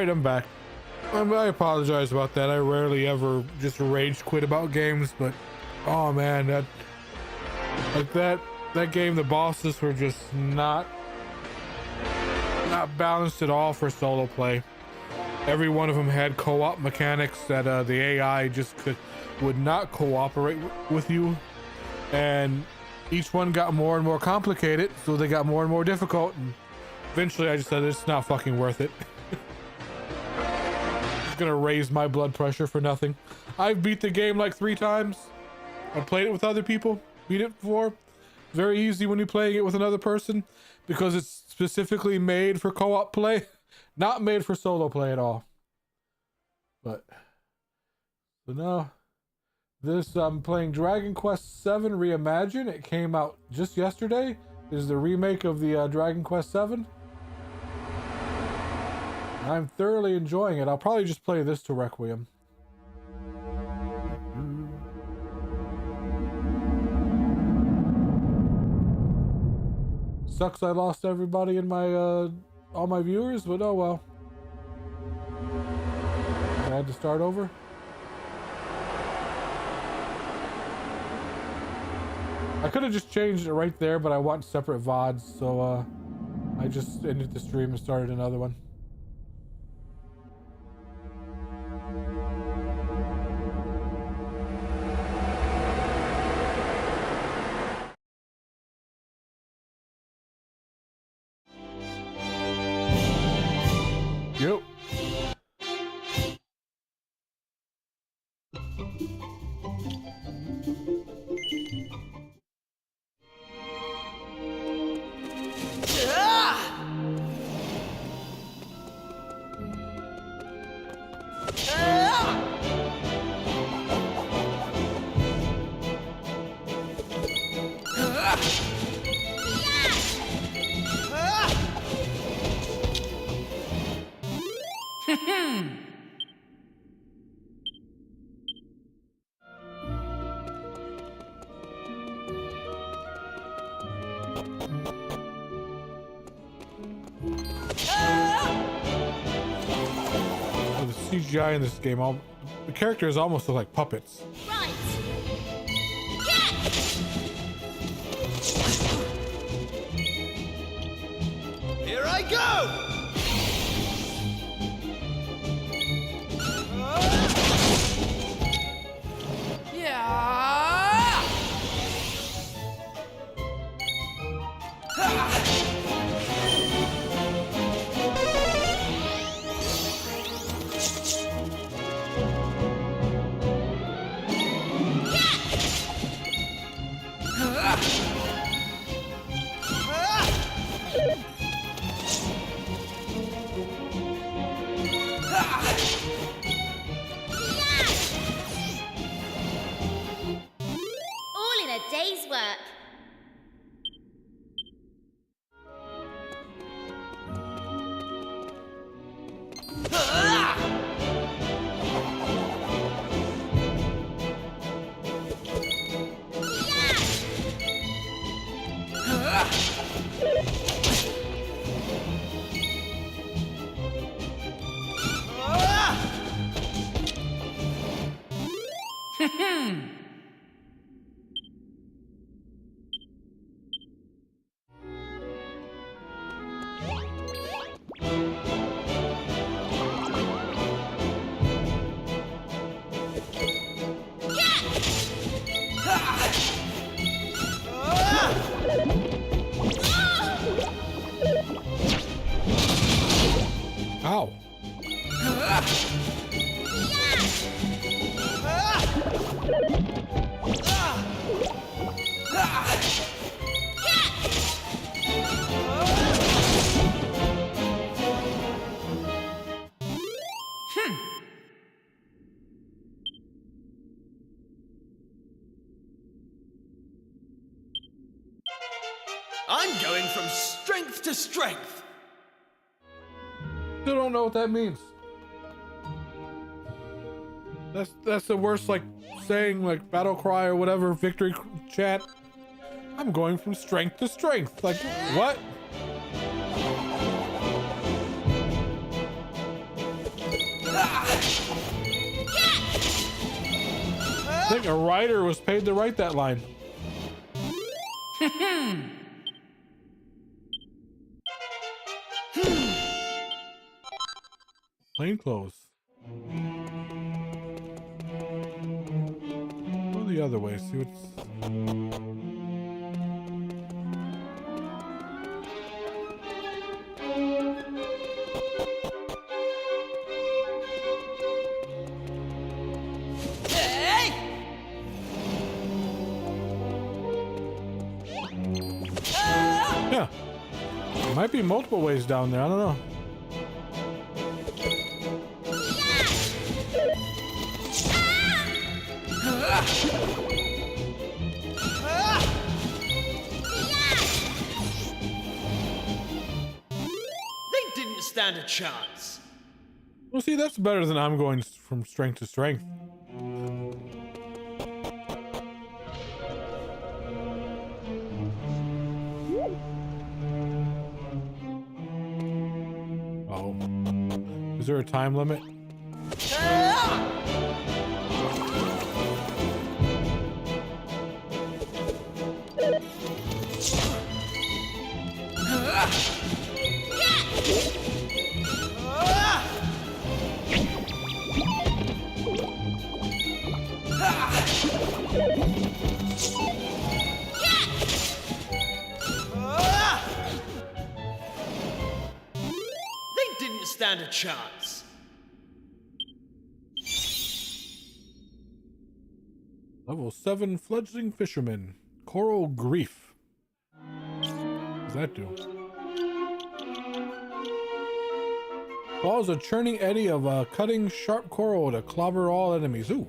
right, I'm back. I apologize about that. I rarely ever just rage quit about games, but oh man, that game, the bosses were just not balanced at all for solo play. Every one of them had co-op mechanics that the AI just would not cooperate with you, and each one got more and more complicated, so they got more and more difficult, and eventually I just said it's not fucking worth it. It's gonna raise my blood pressure for nothing. I've beat the game like 3 times. I played it with other people, beat it before. Very easy when you're playing it with another person because it's specifically made for co-op play, not made for solo play at all. But so now this, I'm playing Dragon Quest VII Reimagine. It came out just yesterday. This is the remake of the Dragon Quest VII. I'm thoroughly enjoying it. I'll probably just play this to Requiem. Sucks I lost everybody in my all my viewers, but oh well. I had to start over. I could have just changed it right there, but I want separate VODs, so I just ended the stream and started another one. Yep. The CGI in this game, the characters almost look like puppets. Right. Here I go! All in a day's work. Ow. I'm going from strength to strength. Still don't know what that means. That's the worst, like, saying, like, battle cry or whatever, victory chat. I'm going from strength to strength. Like, what? think a writer was paid to write that line. Plain clothes. Go the other way, see what's... Yeah. There might be multiple ways down there, I don't know. They didn't stand a chance. Well, see, that's better than I'm going from strength to strength. Oh. Is there a time limit? They didn't stand a chance. Level 7 fledgling fisherman. Coral grief. What does that do? Follows a churning eddy of cutting sharp coral to clobber all enemies. Ooh.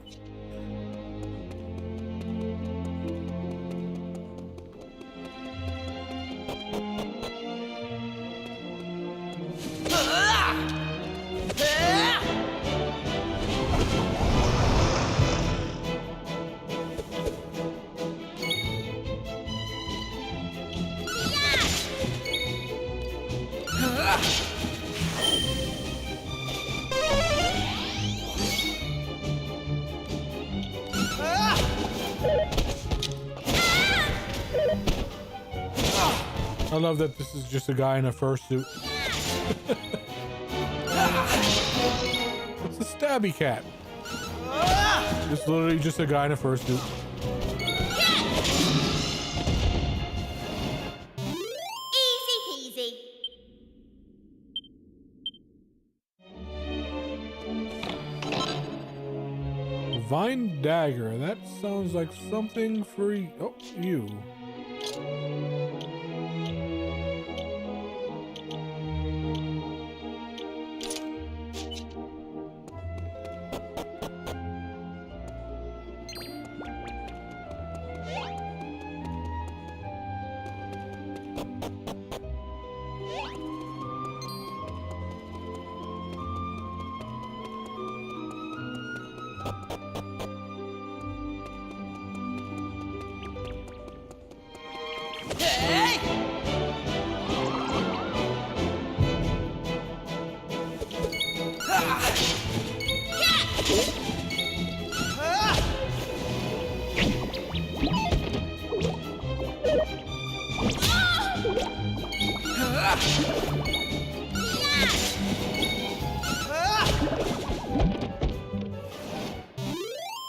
I love that this is just a guy in a fursuit. It's a stabby cat. It's literally just a guy in a fursuit. Easy peasy. Vine dagger. That sounds like something for you.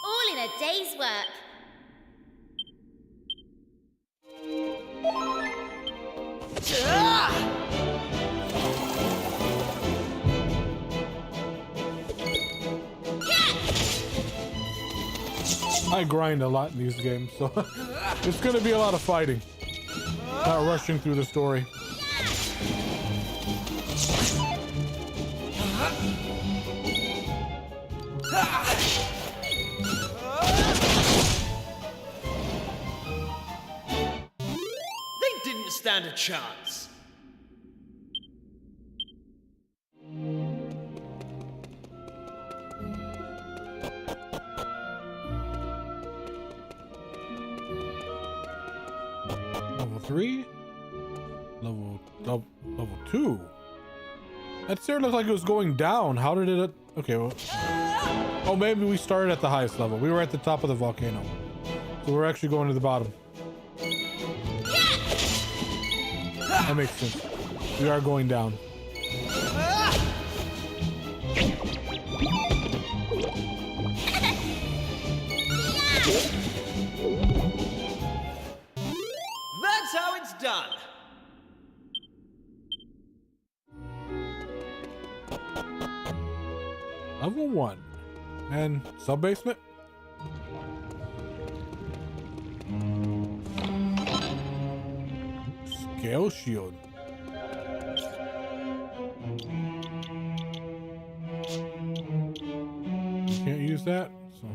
All in a day's work. I grind a lot in these games, so it's gonna be a lot of fighting. Not rushing through the story. They didn't stand a chance. Level 3? Level 2? That stair looked like it was going down. How did it Okay, well. Oh, maybe we started at the highest level. We were at the top of the volcano. So we're actually going to the bottom. That makes sense. We are going down. That's how it's done. Level 1. And sub-basement? Scale shield. Can't use that. So.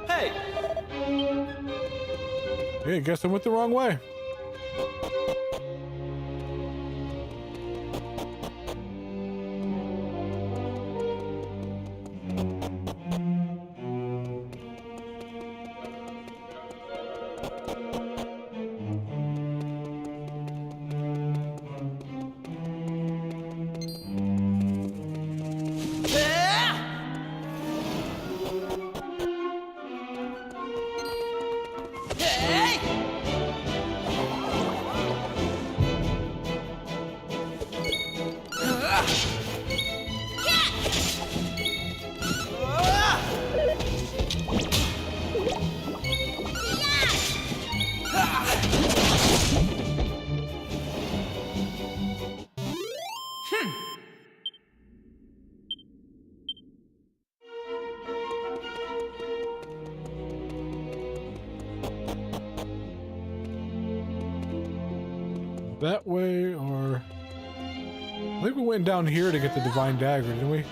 Hey, Hey, guess I went the wrong way. That way, or I think we went down here to get the divine dagger, didn't we?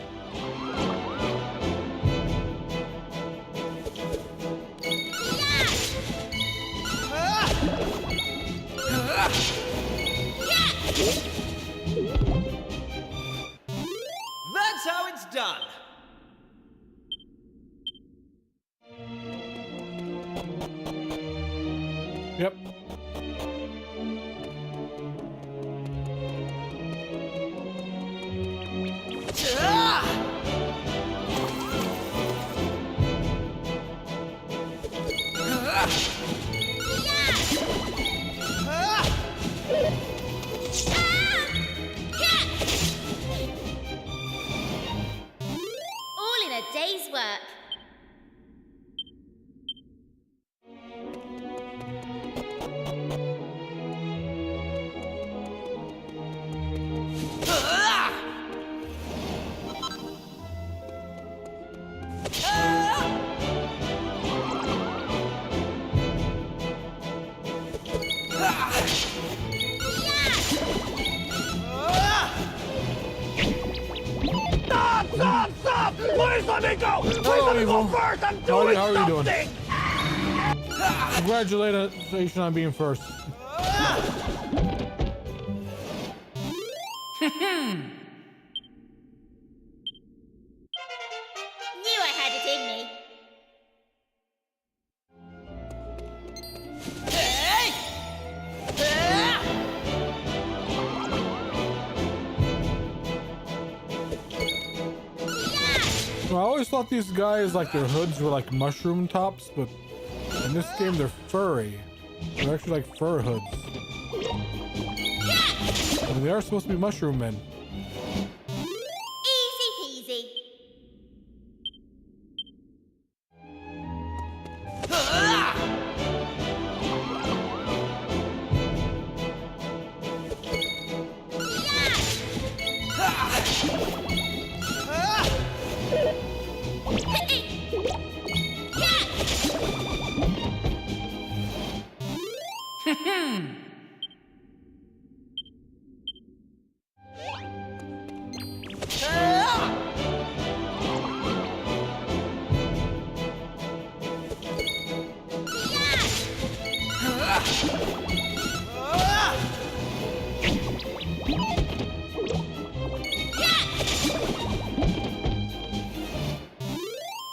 that's how it's done. Yep. All in a day's work. Stop! Please let me go! Please Hello, let me go Evil. first! I'm Howdy, doing how are you doing? something! Congratulations on being first. Knew I had it in me. Well, I always thought these guys, like their hoods were like mushroom tops, but in this game they're furry. They're actually like fur hoods. And they are supposed to be mushroom men. Easy peasy.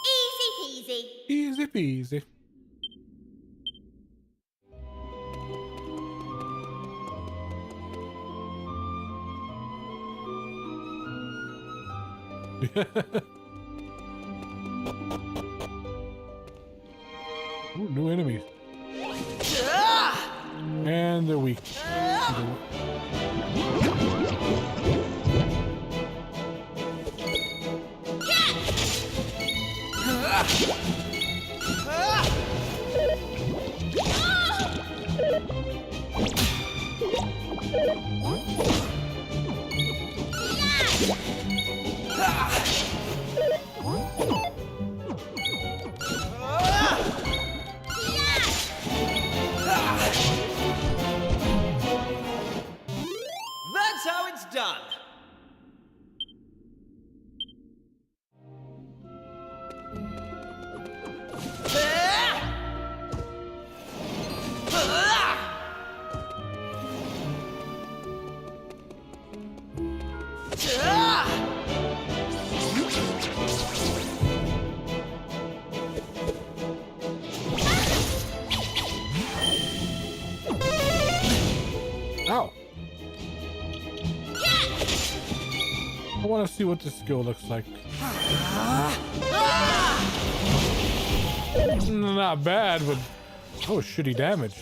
Easy peasy. Easy peasy. Ooh, new enemies. And they're weak. That's how it's done. Ow. I want to see what this skill looks like. Not bad, but oh, shitty damage.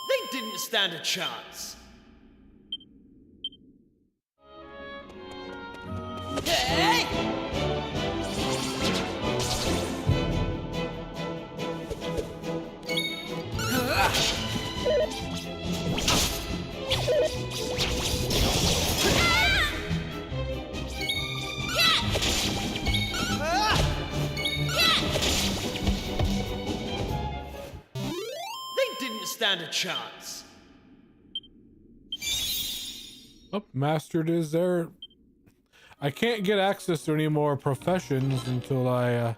They didn't stand a chance. Hey! They didn't stand a chance. Oh, mastered is there. I can't get access to any more professions until I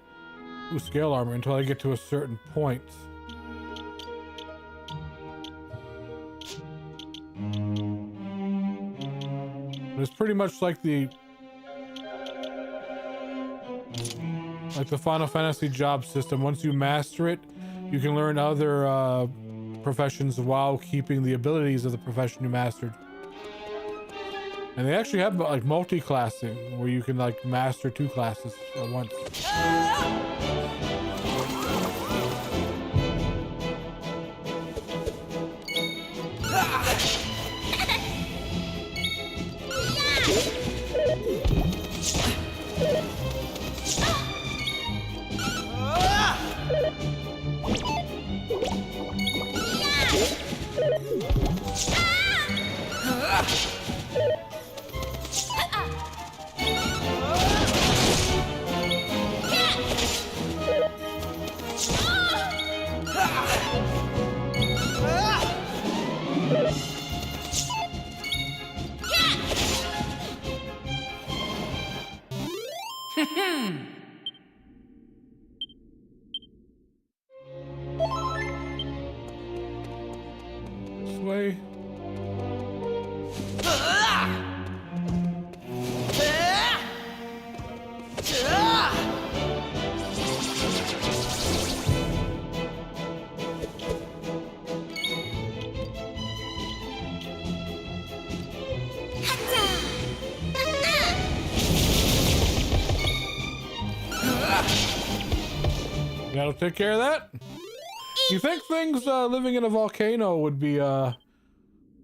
do scale armor, until I get to a certain point. It's pretty much like the Final Fantasy job system. Once you master it, you can learn other professions while keeping the abilities of the profession you mastered. And they actually have like multi-classing, where you can like master 2 classes at once. This way. That'll take care of that. You think things living in a volcano would be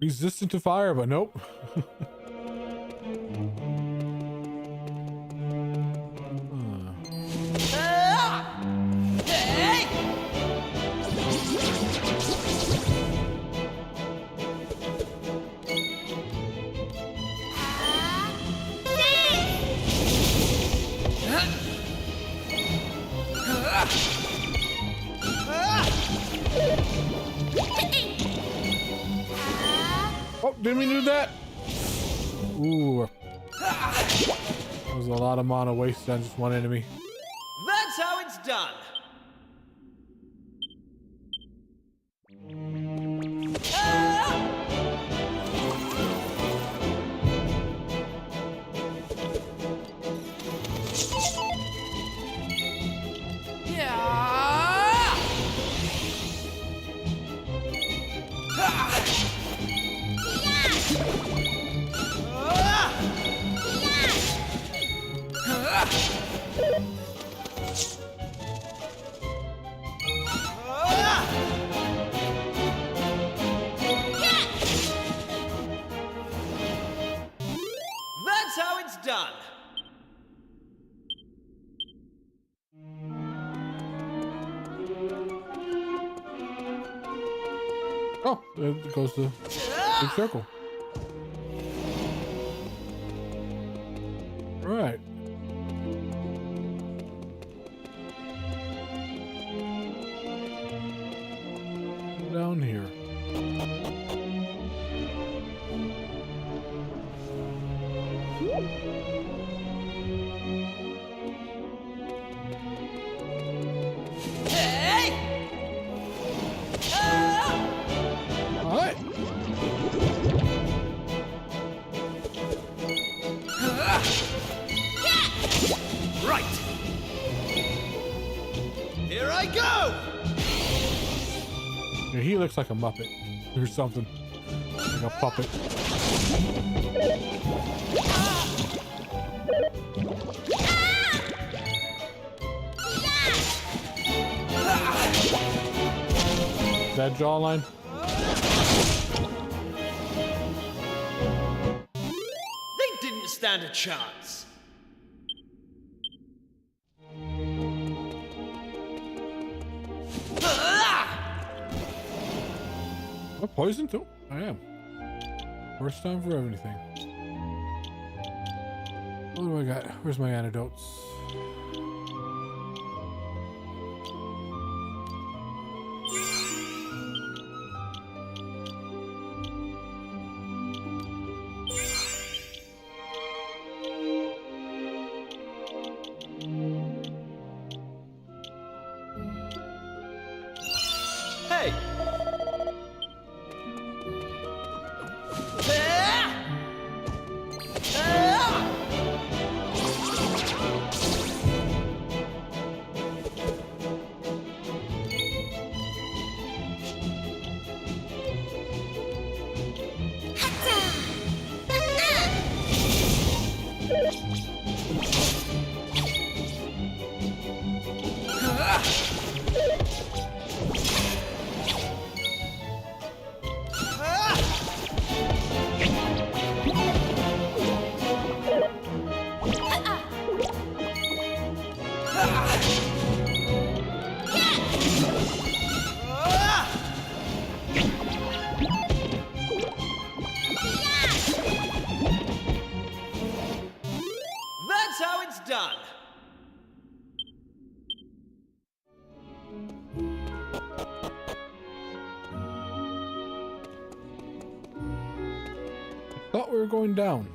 resistant to fire, but nope. Oh, didn't we do that? Ooh. That was a lot of mana wasted on just one enemy. That's how it's done. That's how it's done. Oh, it goes to big circle. Right. Down here. Hey! All right. Right. Here I go. Yeah, he looks like a Muppet or something. Like a puppet. That jawline? They didn't stand a chance. Am I poisoned too? I am. First time for everything. What do I got? Where's my antidotes? Hey! That's how it's done. Thought we were going down.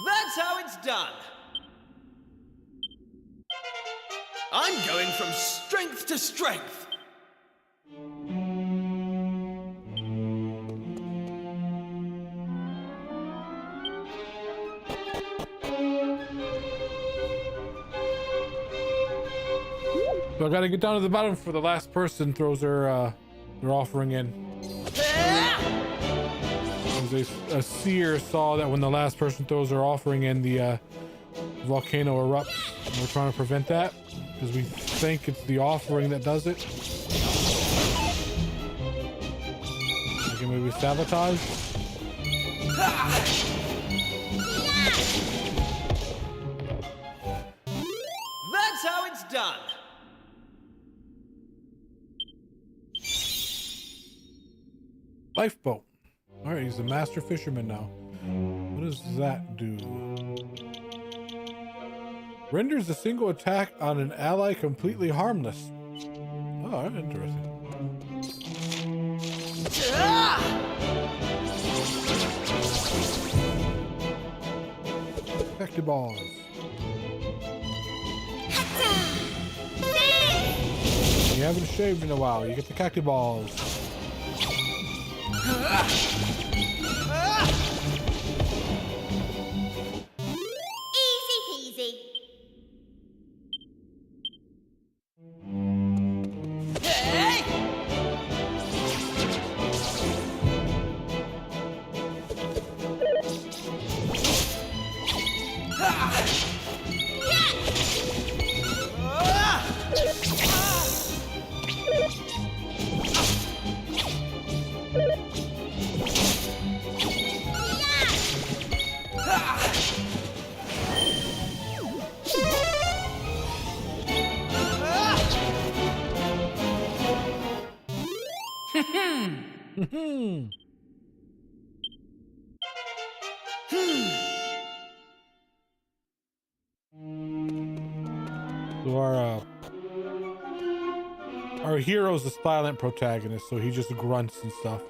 That's how it's done. I'm going from strength to strength. So I gotta get down to the bottom for the last person throws their offering in. A seer saw that when the last person throws their offering in, the volcano erupts. And we're trying to prevent that because we think it's the offering that does it. We can maybe sabotage. That's how it's done. Lifeboat. All right, he's a master fisherman now. What does that do? Renders a single attack on an ally completely harmless. Oh, interesting. cacti balls. You haven't shaved in a while. You get the cacti balls. Easy peasy. So our hero's a silent protagonist, so he just grunts and stuff.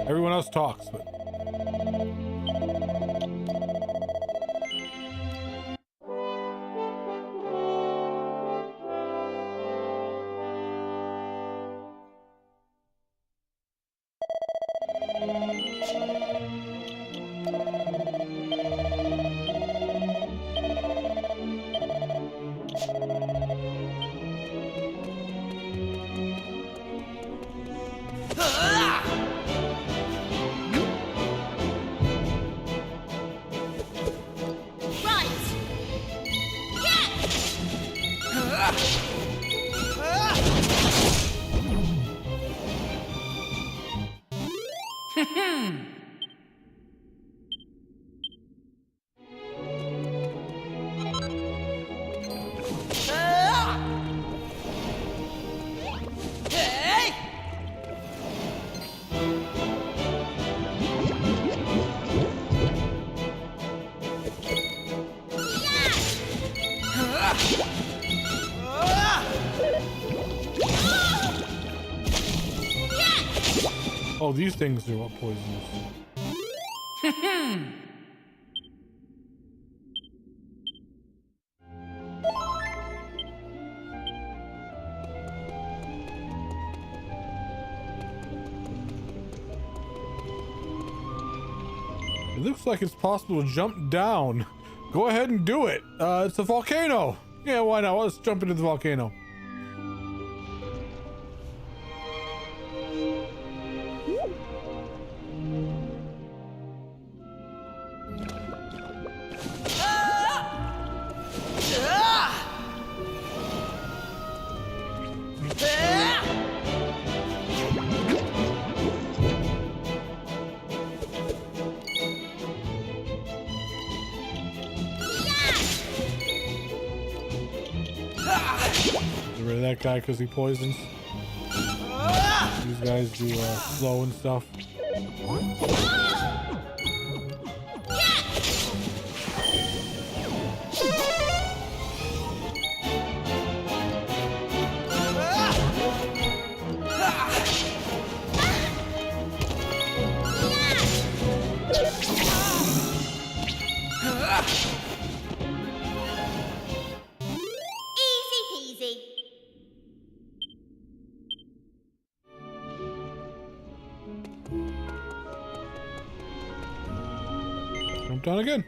Everyone else talks, but oh, these things are what poisons. It looks like it's possible to jump down. Go ahead and do it. It's a volcano. Yeah, why not? Let's jump into the volcano. Get rid of that guy because he poisons. These guys do slow and stuff. Easy peasy. Jump down again.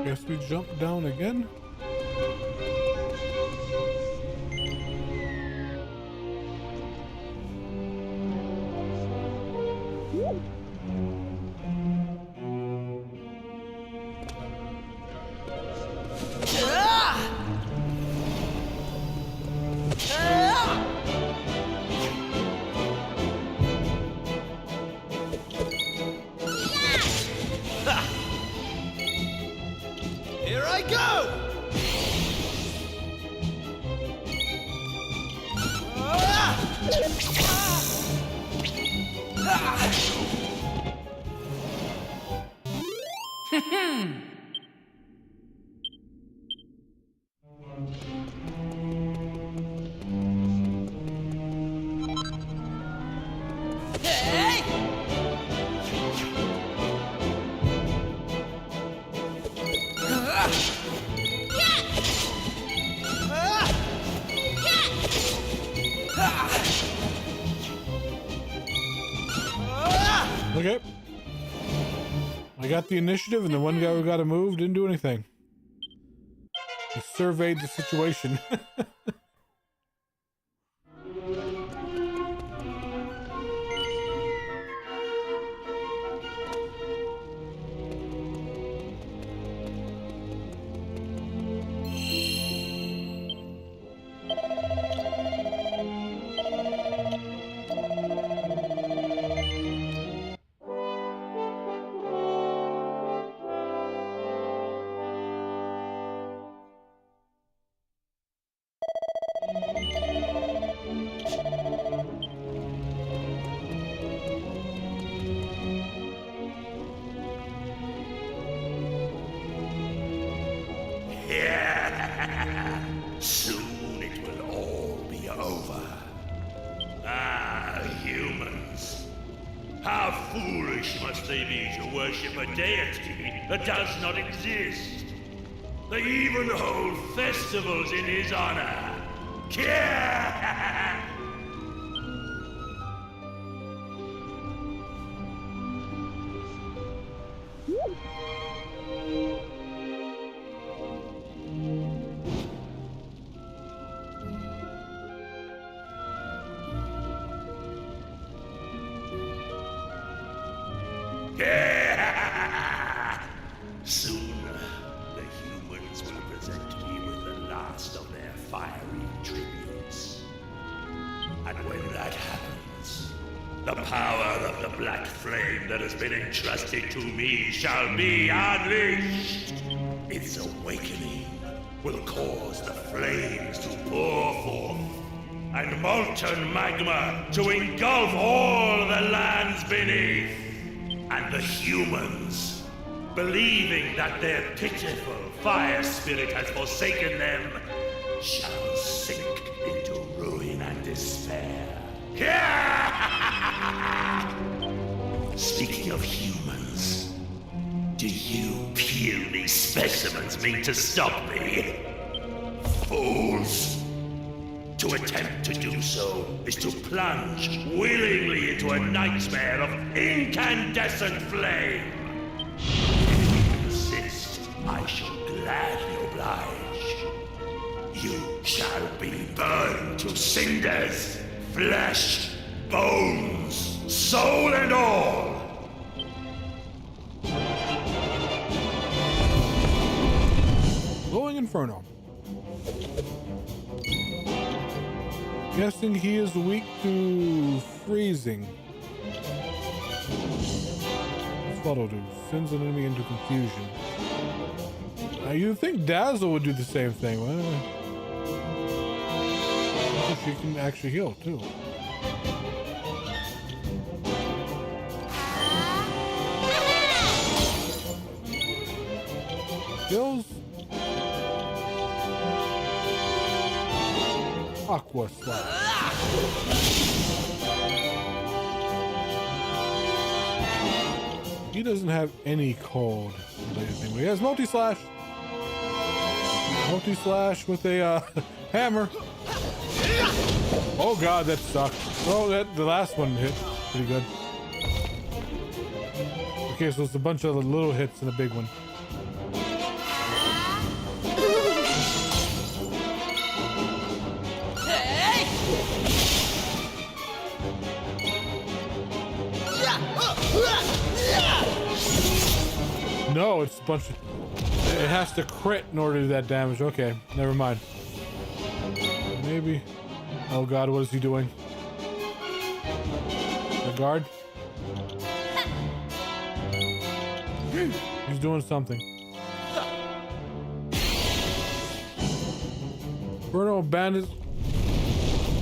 Guess we jump down again. Here I go! Okay. I got the initiative, and the one guy who got to move didn't do anything. He surveyed the situation. Soon it will all be over. Ah, humans. How foolish must they be to worship a deity that does not exist? They even hold festivals in his honor. Soon, the humans will present me with the last of their fiery tributes. And when that happens, the power of the black flame that has been entrusted to me shall be unleashed. Its awakening will cause the flames to pour forth, and molten magma to engulf all the lands beneath. And the humans, believing that their pitiful fire spirit has forsaken them, shall sink into ruin and despair. Speaking of humans, do you puny specimens mean to stop me? Fools! To attempt to do so is to plunge willingly into a nightmare of incandescent flame. If you insist, I shall gladly oblige. You shall be burned to cinders, flesh, bones, soul and all. Glowing Inferno. Guessing he is weak to freezing. Fuddle do. Sends an enemy into confusion. You'd think Dazzle would do the same thing. Well, she can actually heal too. Skills. Aqua Slash. He doesn't have any cold related thing, but he has multi-slash. Multi-slash with a hammer. Oh god, that sucked. Oh, the last one hit pretty good. Okay, so it's a bunch of little hits and a big one. No, it's a bunch of... It has to crit in order to do that damage. Okay, never mind. Maybe... Oh god, what is he doing? The guard? He's doing something. Bruno abandoned...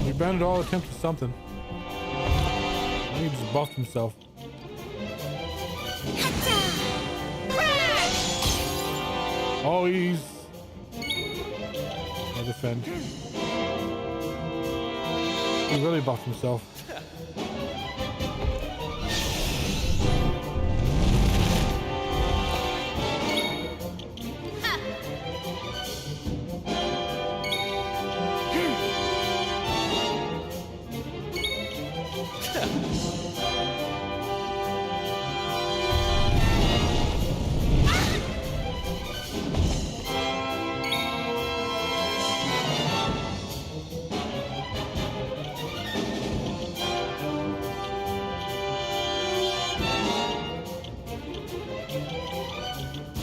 He abandoned all attempts at something. I think he just buffed himself. Oh, he's... I defend. He really buffed himself.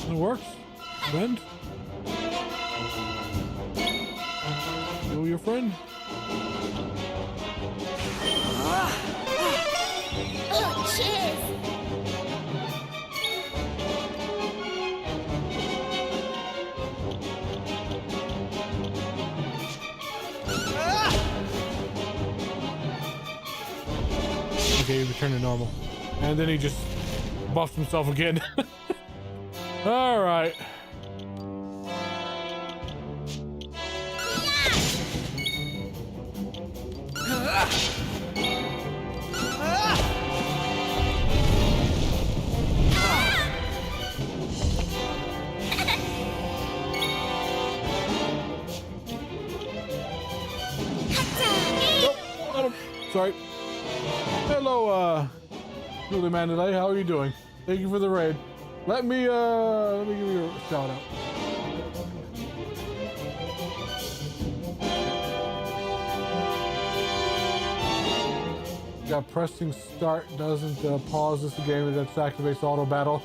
It works. Friend? Kill your friend? Oh, cheers. Okay, he returned to normal. And then he just buffed himself again. All right. Sorry. Hello, Julie Mandalay. How are you doing? Thank you for the raid. Let me give you a shout out. Yeah, pressing start doesn't pause this game, it just activates auto battle.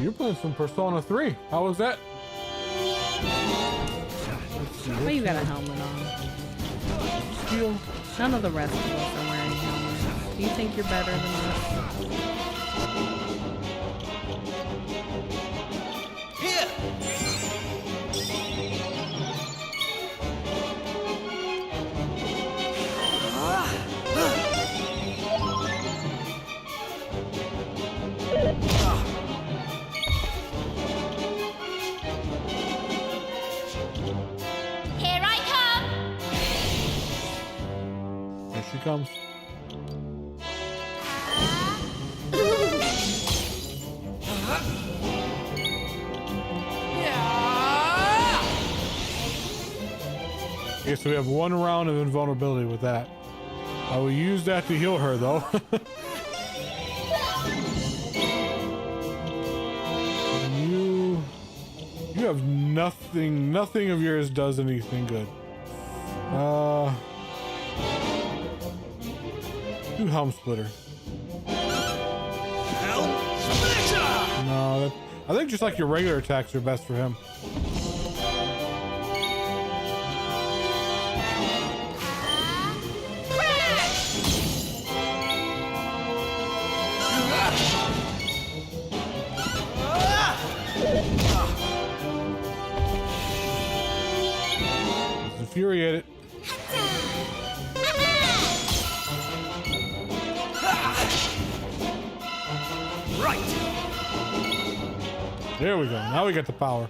You're playing some Persona 3. How was that? Why you got a helmet on? Steel. None of the rest of us are wearing helmets. Do you think you're better than us? Here! Here I come. Here she comes. Okay, so we have one round of invulnerability with that. I will use that to heal her, though. You have nothing. Nothing of yours does anything good. Do Helm Splitter. Helm Splitter! No, I think just like your regular attacks are best for him. It's infuriated. Right! There we go. Now we get the power.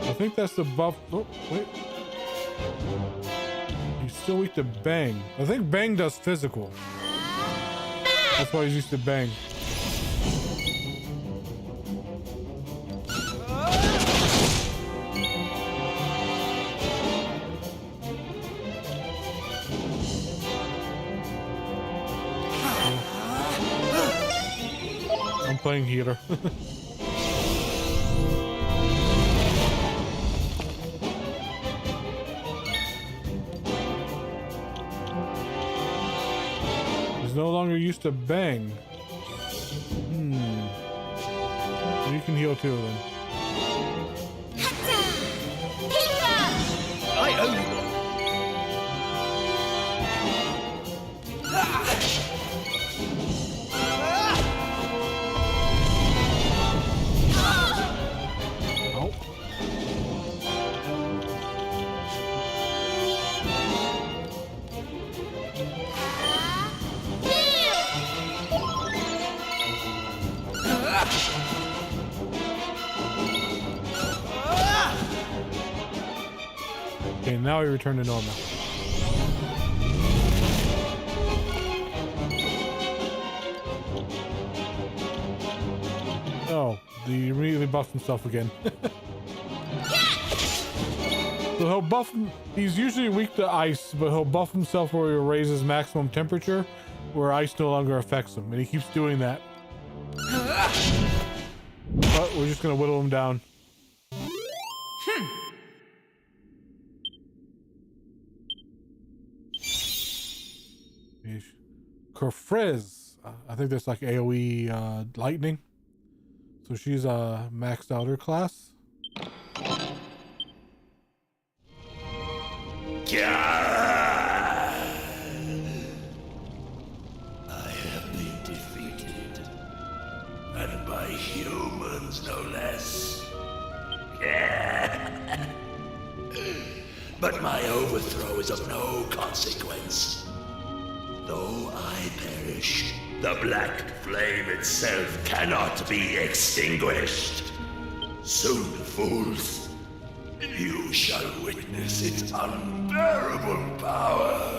I think that's the buff. Oh, wait. He's still weak to Bang. I think Bang does physical. That's why he's used to Bang. playing healer. He's no longer used to bang. You can heal too then. I owe you one. Oh. Okay, now we return to normal. Oh, he immediately buffed himself again. So he'll buff him. He's usually weak to ice, but he'll buff himself where he raises maximum temperature, where ice no longer affects him, and he keeps doing that. But we're just gonna whittle him down. Corfrez. I think that's like AoE lightning. So she's maxed out her class. I have been defeated. And by humans, no less. But my overthrow is of no consequence. Though I perish, the black flame itself cannot be extinguished. Soon, fools, you shall witness its unbearable power.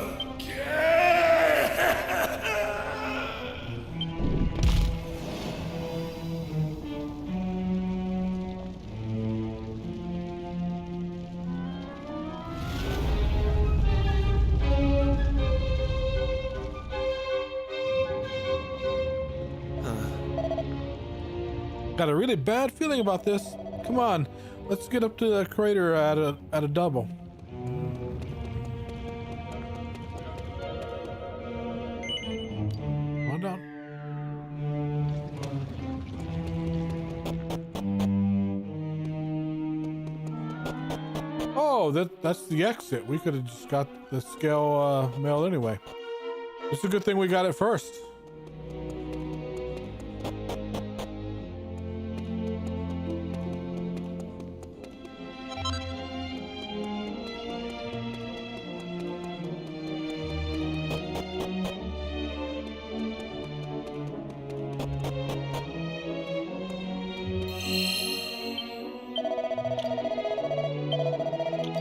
Got a really bad feeling about this. Come on, let's get up to the crater at a double. Come on down. Oh, that's the exit. We could have just got the scale mail anyway. It's a good thing we got it first.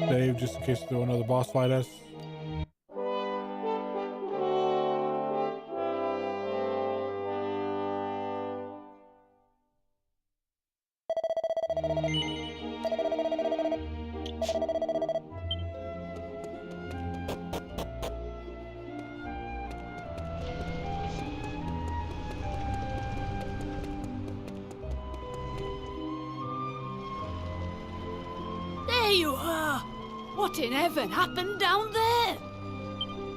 Save just in case throw another boss fight us. There you are! What in heaven happened down there?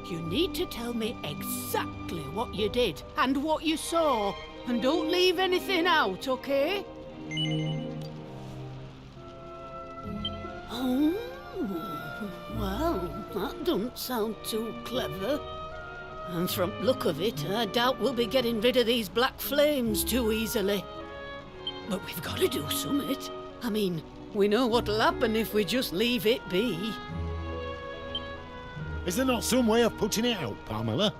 You need to tell me exactly what you did and what you saw, and don't leave anything out, okay? Oh, well, that doesn't sound too clever. And from look of it, I doubt we'll be getting rid of these black flames too easily. But we've got to do something. I mean, we know what'll happen if we just leave it be. Is there not some way of putting it out, Pamela?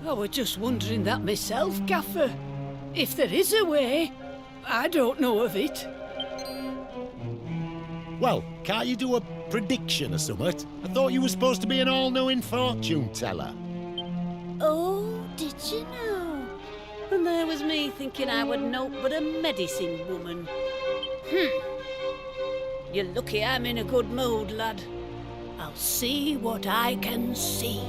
I was just wondering that myself, Gaffer. If there is a way, I don't know of it. Well, can't you do a prediction or something? I thought you were supposed to be an all-knowing fortune teller. Oh, did you know? And there was me thinking I would know but a medicine woman. You're lucky I'm in a good mood, lad. I'll see what I can see.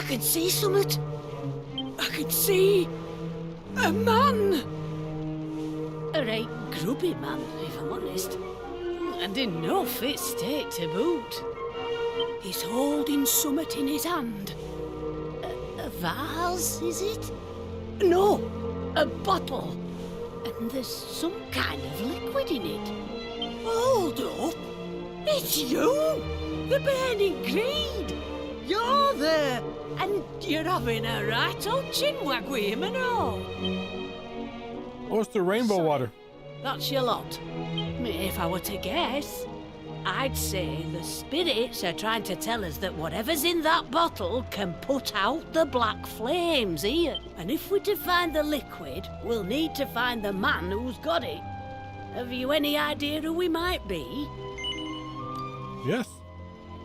could see summit. I could see a man. A right grubby man, if I'm honest. And in no fit state to boot. He's holding summit in his hand. A vase, is it? No, a bottle. And there's some kind of liquid in it. Hold up! It's you! The burning greed! You're there! And you're having a right old chinwag with him and all. Oh, it's the rainbow water. That's your lot. If I were to guess, I'd say the spirits are trying to tell us that whatever's in that bottle can put out the black flames here. And if we're to find the liquid, we'll need to find the man who's got it. Have you any idea who we might be? Yes.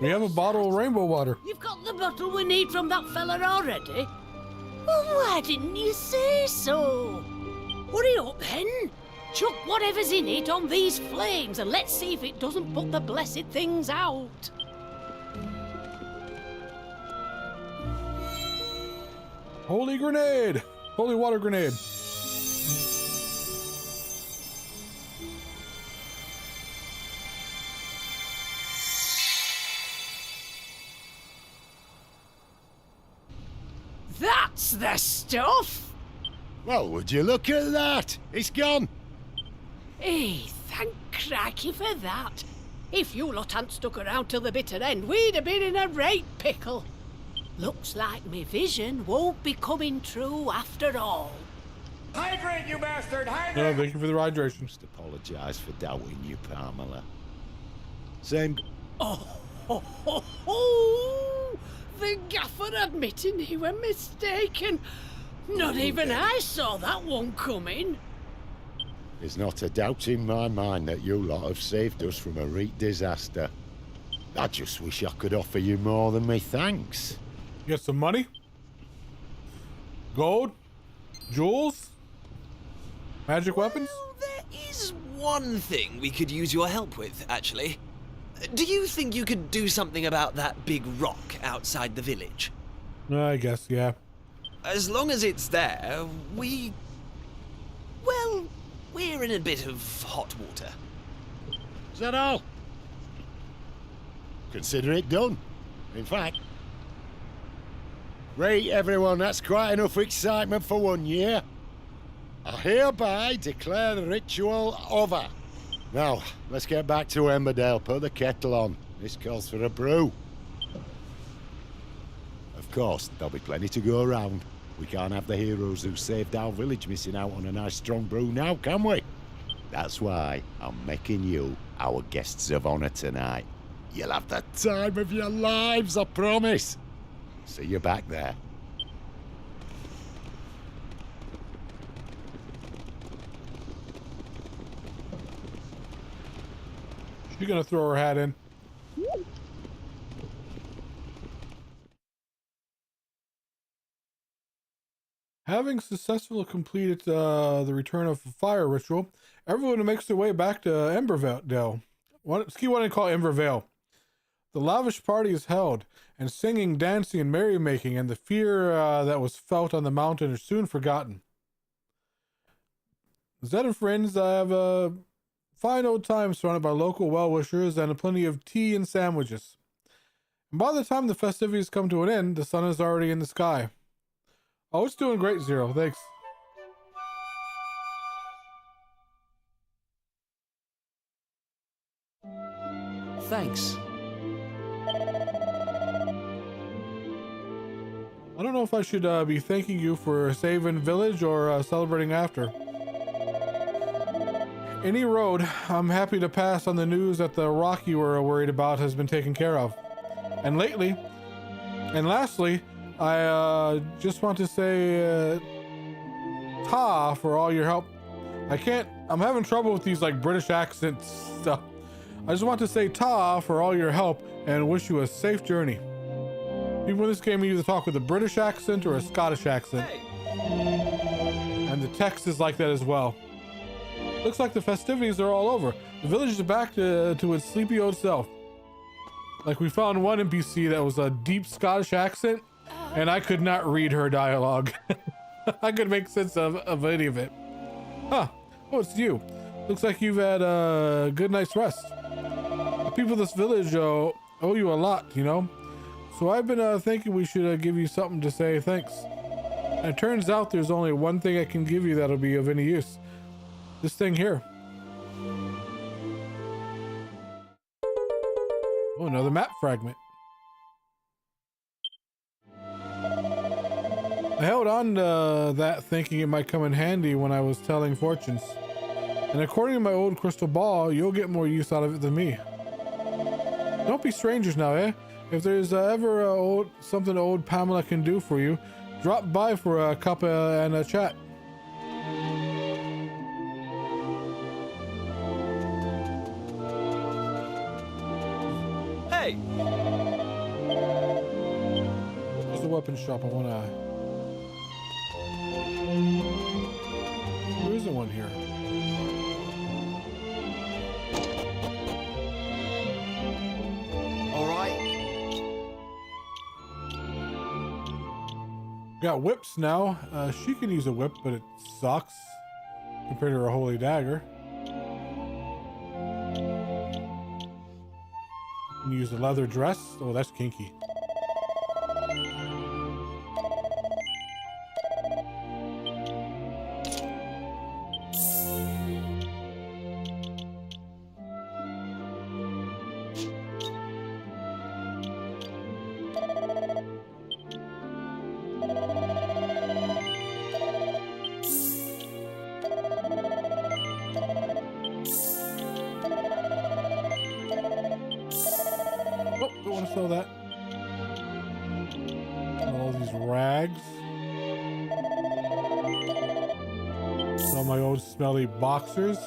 We have a bottle of rainbow water. You've got the bottle we need from that fella already? Well, why didn't you say so? Hurry up then. Chuck whatever's in it on these flames and let's see if it doesn't put the blessed things out. Holy grenade! Holy water grenade. That's the stuff! Well, would you look at that? It's gone. Hey, thank crikey for that. If you lot hadn't stuck around till the bitter end, we'd have been in a right pickle. Looks like me vision won't be coming true after all. Hydrate, you bastard! No, Hydrate! thank you for the hydration. Just apologise for doubting you, Pamela. Same. Oh, ho, ho, ho! The gaffer admitting he were mistaken. Not even I saw that one coming. There's not a doubt in my mind that you lot have saved us from a real disaster. I just wish I could offer you more than me thanks. Get some money, gold, jewels, magic weapons. Well, there is one thing we could use your help with, actually. Do you think you could do something about that big rock outside the village? I guess, yeah. As long as it's there, well, we're in a bit of hot water. Is that all? Consider it done. In fact, right, everyone, that's quite enough excitement for 1 year. I hereby declare the ritual over. Now, let's get back to Emberdale. Put the kettle on. This calls for a brew. Of course, there'll be plenty to go around. We can't have the heroes who saved our village missing out on a nice strong brew now, can we? That's why I'm making you our guests of honor tonight. You'll have the time of your lives, I promise. See you back there. She's gonna throw her hat in. Having successfully completed the return of the fire ritual, everyone makes their way back to Emberdale. Ski wanted to call it Embervale. The lavish party is held, and singing, dancing, and merrymaking, and the fear that was felt on the mountain is soon forgotten. Zed and friends have a fine old time surrounded by local well-wishers and plenty of tea and sandwiches. And by the time the festivities come to an end, the sun is already in the sky. Oh, it's doing great, Zero. Thanks. Thanks. I don't know if I should be thanking you for saving village or celebrating after. Any road, I'm happy to pass on the news that the rock you were worried about has been taken care of. And lastly, I just want to say ta for all your help. I'm having trouble with these like British accent stuff. I just want to say ta for all your help and wish you a safe journey. People in this game either talk with a British accent or a Scottish accent. And the text is like that as well. Looks like the festivities are all over. The village is back to its sleepy old self. Like we found one NPC that was a deep Scottish accent, and I could not read her dialogue. I could make sense of any of it. Huh. Oh, it's you. Looks like you've had a good night's rest. The people of this village owe you a lot, you know? So I've been thinking we should give you something to say thanks. And it turns out there's only one thing I can give you that'll be of any use. This thing here. Oh, another map fragment. I held on to that thinking it might come in handy when I was telling fortunes. And according to my old crystal ball, you'll get more use out of it than me. Don't be strangers now, eh? If there's ever something old Pamela can do for you, drop by for a cup and a chat. Hey! There's the weapon shop. I wanna... There isn't one here. Got whips now. She can use a whip, but it sucks compared to her holy dagger. Can use a leather dress. Oh, that's kinky. Sell that. All these rags. Sell my old smelly boxers.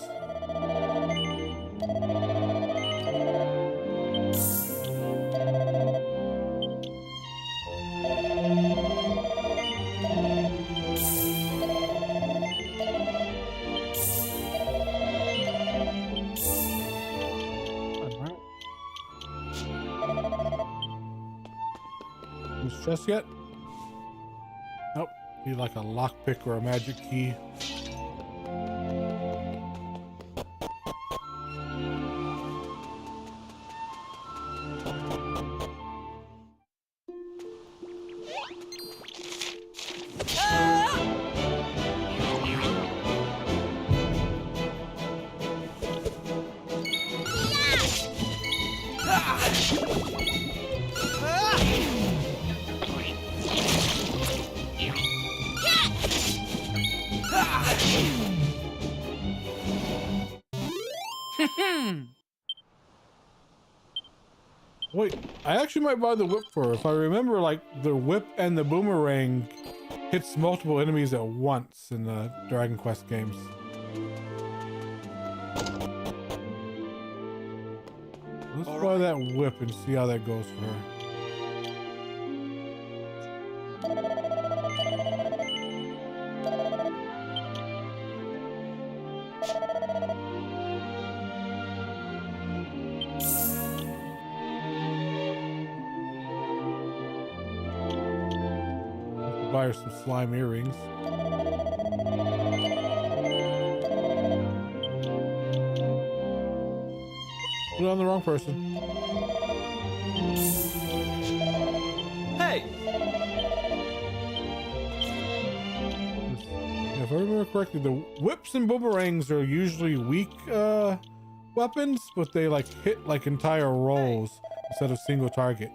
Chest yet? Nope. Need like a lockpick or a magic key. Wait, I actually might buy the whip for her. If I remember, like, the whip and the boomerang hits multiple enemies at once in the Dragon Quest games. Let's buy that whip and see how that goes for her. Buy her some slime earrings. Put it on the wrong person. Hey! If I remember correctly, the whips and boomerangs are usually weak weapons, but they like hit like entire rolls instead of single target.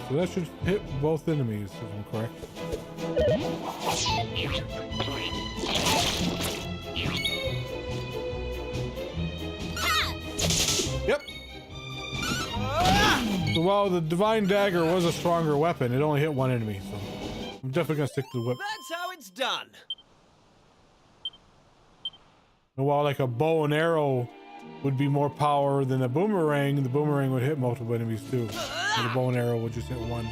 So that should hit both enemies, if I'm correct. Yep. So while the Divine Dagger was a stronger weapon, it only hit one enemy, so I'm definitely gonna stick to the whip. That's how it's done. And while like a bow and arrow would be more power than the boomerang would hit multiple enemies too. And the bow and arrow would just hit one.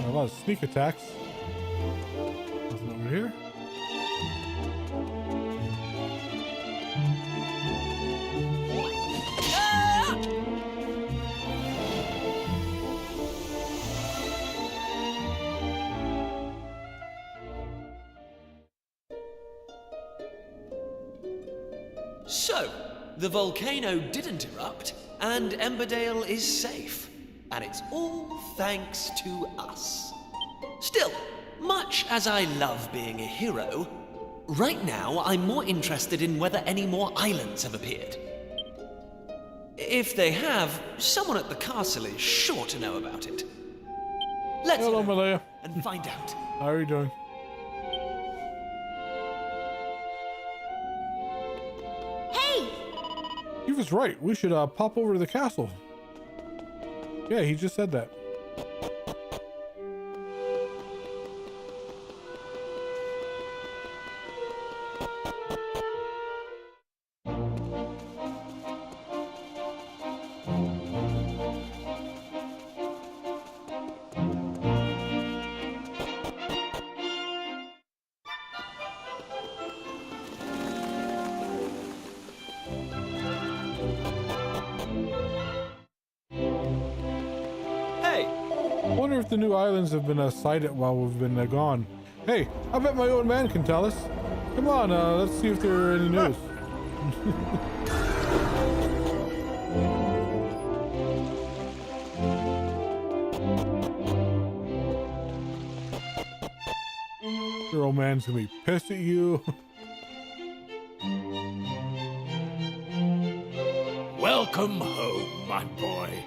A lot of sneak attacks. Nothing over here. So, the volcano didn't erupt, and Emberdale is safe. And it's all thanks to us. Still, much as I love being a hero, right now I'm more interested in whether any more islands have appeared. If they have, someone at the castle is sure to know about it. Let's Hello, go Malaya. and find out. How are you doing? Hey! He was right. We should pop over to the castle. Yeah, he just said that. I wonder if the new islands have been sighted while we've been gone. Hey, I bet my old man can tell us. Come on, let's see if there are any news. Your old man's gonna be pissed at you. Welcome home, my boy.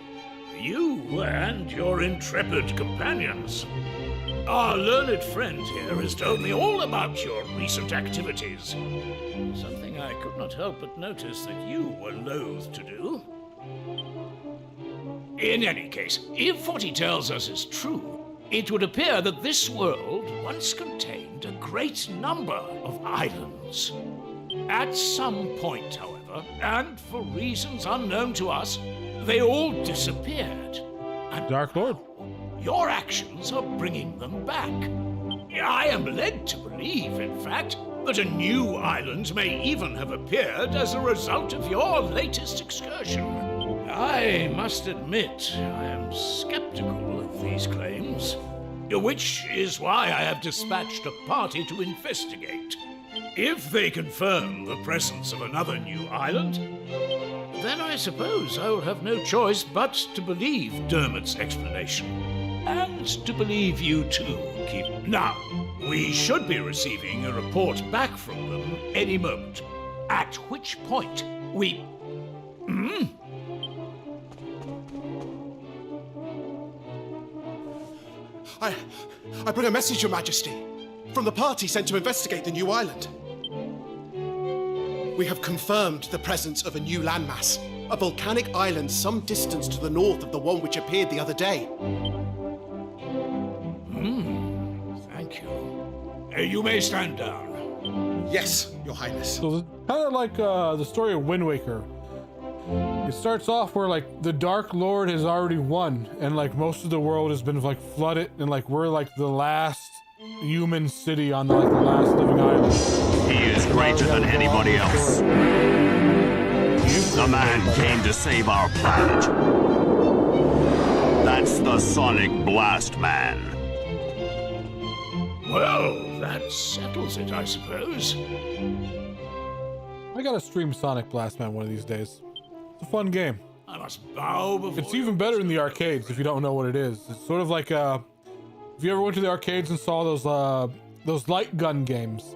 You and your intrepid companions. Our learned friend here has told me all about your recent activities. Something I could not help but notice that you were loath to do. In any case, if what he tells us is true, it would appear that this world once contained a great number of islands. At some point, however, and for reasons unknown to us, they all disappeared. And Dark Lord. your actions are bringing them back. I am led to believe, in fact, that a new island may even have appeared as a result of your latest excursion. I must admit, I am skeptical of these claims, which is why I have dispatched a party to investigate. If they confirm the presence of another new island, then I suppose I will have no choice but to believe Dermot's explanation. And to believe you too, Keep. Now, we should be receiving a report back from them any moment. At which point, we... I bring a message, Your Majesty, from the party sent to investigate the new island. We have confirmed the presence of a new landmass, a volcanic island some distance to the north of the one which appeared the other day. Thank you. You may stand down. Yes, Your Highness. So kind of like the story of Wind Waker. It starts off where like the Dark Lord has already won, and like most of the world has been like flooded, and like we're like the last human city on the last living island. He is greater than anybody else. The man came to save our planet. That's the Sonic Blast Man. Well, that settles it, I suppose. I gotta stream Sonic Blast Man one of these days. It's a fun game. I must bow before It's even better in the arcades if you don't know what it is. It's sort of like if you ever went to the arcades and saw those light gun games.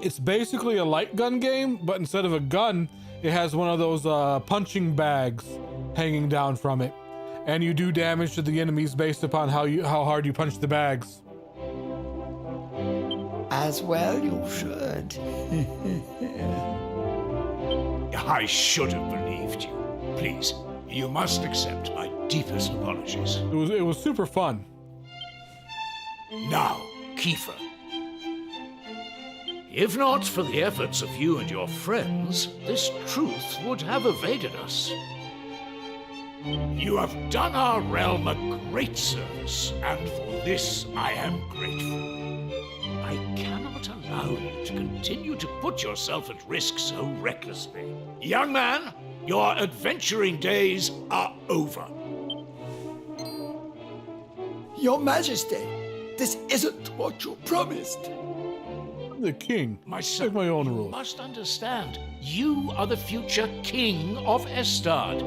It's basically a light gun game, but instead of a gun, it has one of those punching bags hanging down from it, and you do damage to the enemies based upon how hard you punch the bags. As well you should. I should have believed you. Please, you must accept my deepest apologies. It was super fun. Now, Kiefer. If not for the efforts of you and your friends, this truth would have evaded us. You have done our realm a great service, and for this I am grateful. I cannot allow you to continue to put yourself at risk so recklessly. Young man, your adventuring days are over. Your Majesty, this isn't what you promised. The king. My son, Make my own you rules. must understand, you are the future king of Estard.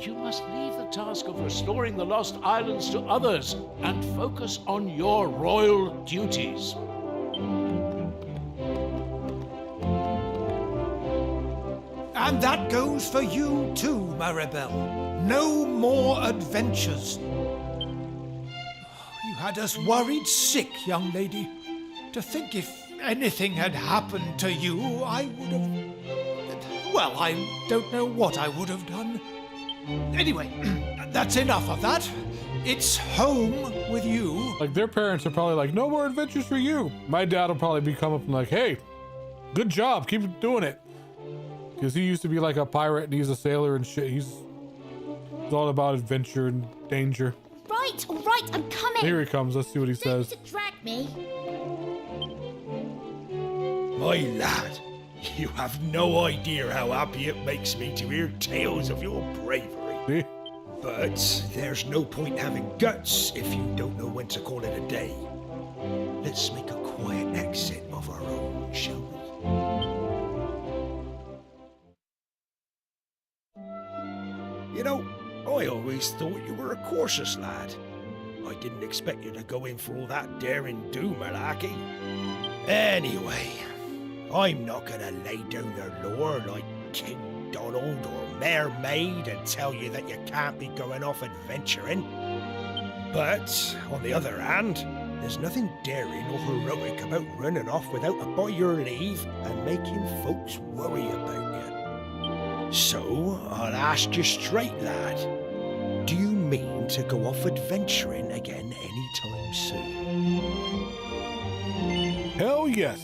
You must leave the task of restoring the Lost Islands to others and focus on your royal duties. And that goes for you too, Maribel. No more adventures. You had us worried sick, young lady. To think if anything had happened to you, I would have... Well, I don't know what I would have done. Anyway, that's enough of that. It's home with you. Like, their parents are probably like, no more adventures for you. My dad will probably be come up and like, hey, good job, keep doing it. Because he used to be like a pirate and he's a sailor and shit. He's all about adventure and danger. Right, all right, I'm coming. Here he comes. Let's see what he says. To drag me. My lad, you have no idea how happy it makes me to hear tales of your bravery. See? But there's no point having guts if you don't know when to call it a day. Let's make a quiet exit of our own, shall we? You know, I always thought you were a cautious lad. I didn't expect you to go in for all that daring-do malarkey. Anyway, I'm not gonna lay down the law like King Donald or Mare Maid and tell you that you can't be going off adventuring. But, on the other hand, there's nothing daring or heroic about running off without a by your leave and making folks worry about you. So, I'll ask you straight, lad. Do you mean to go off adventuring again anytime soon? Hell yes.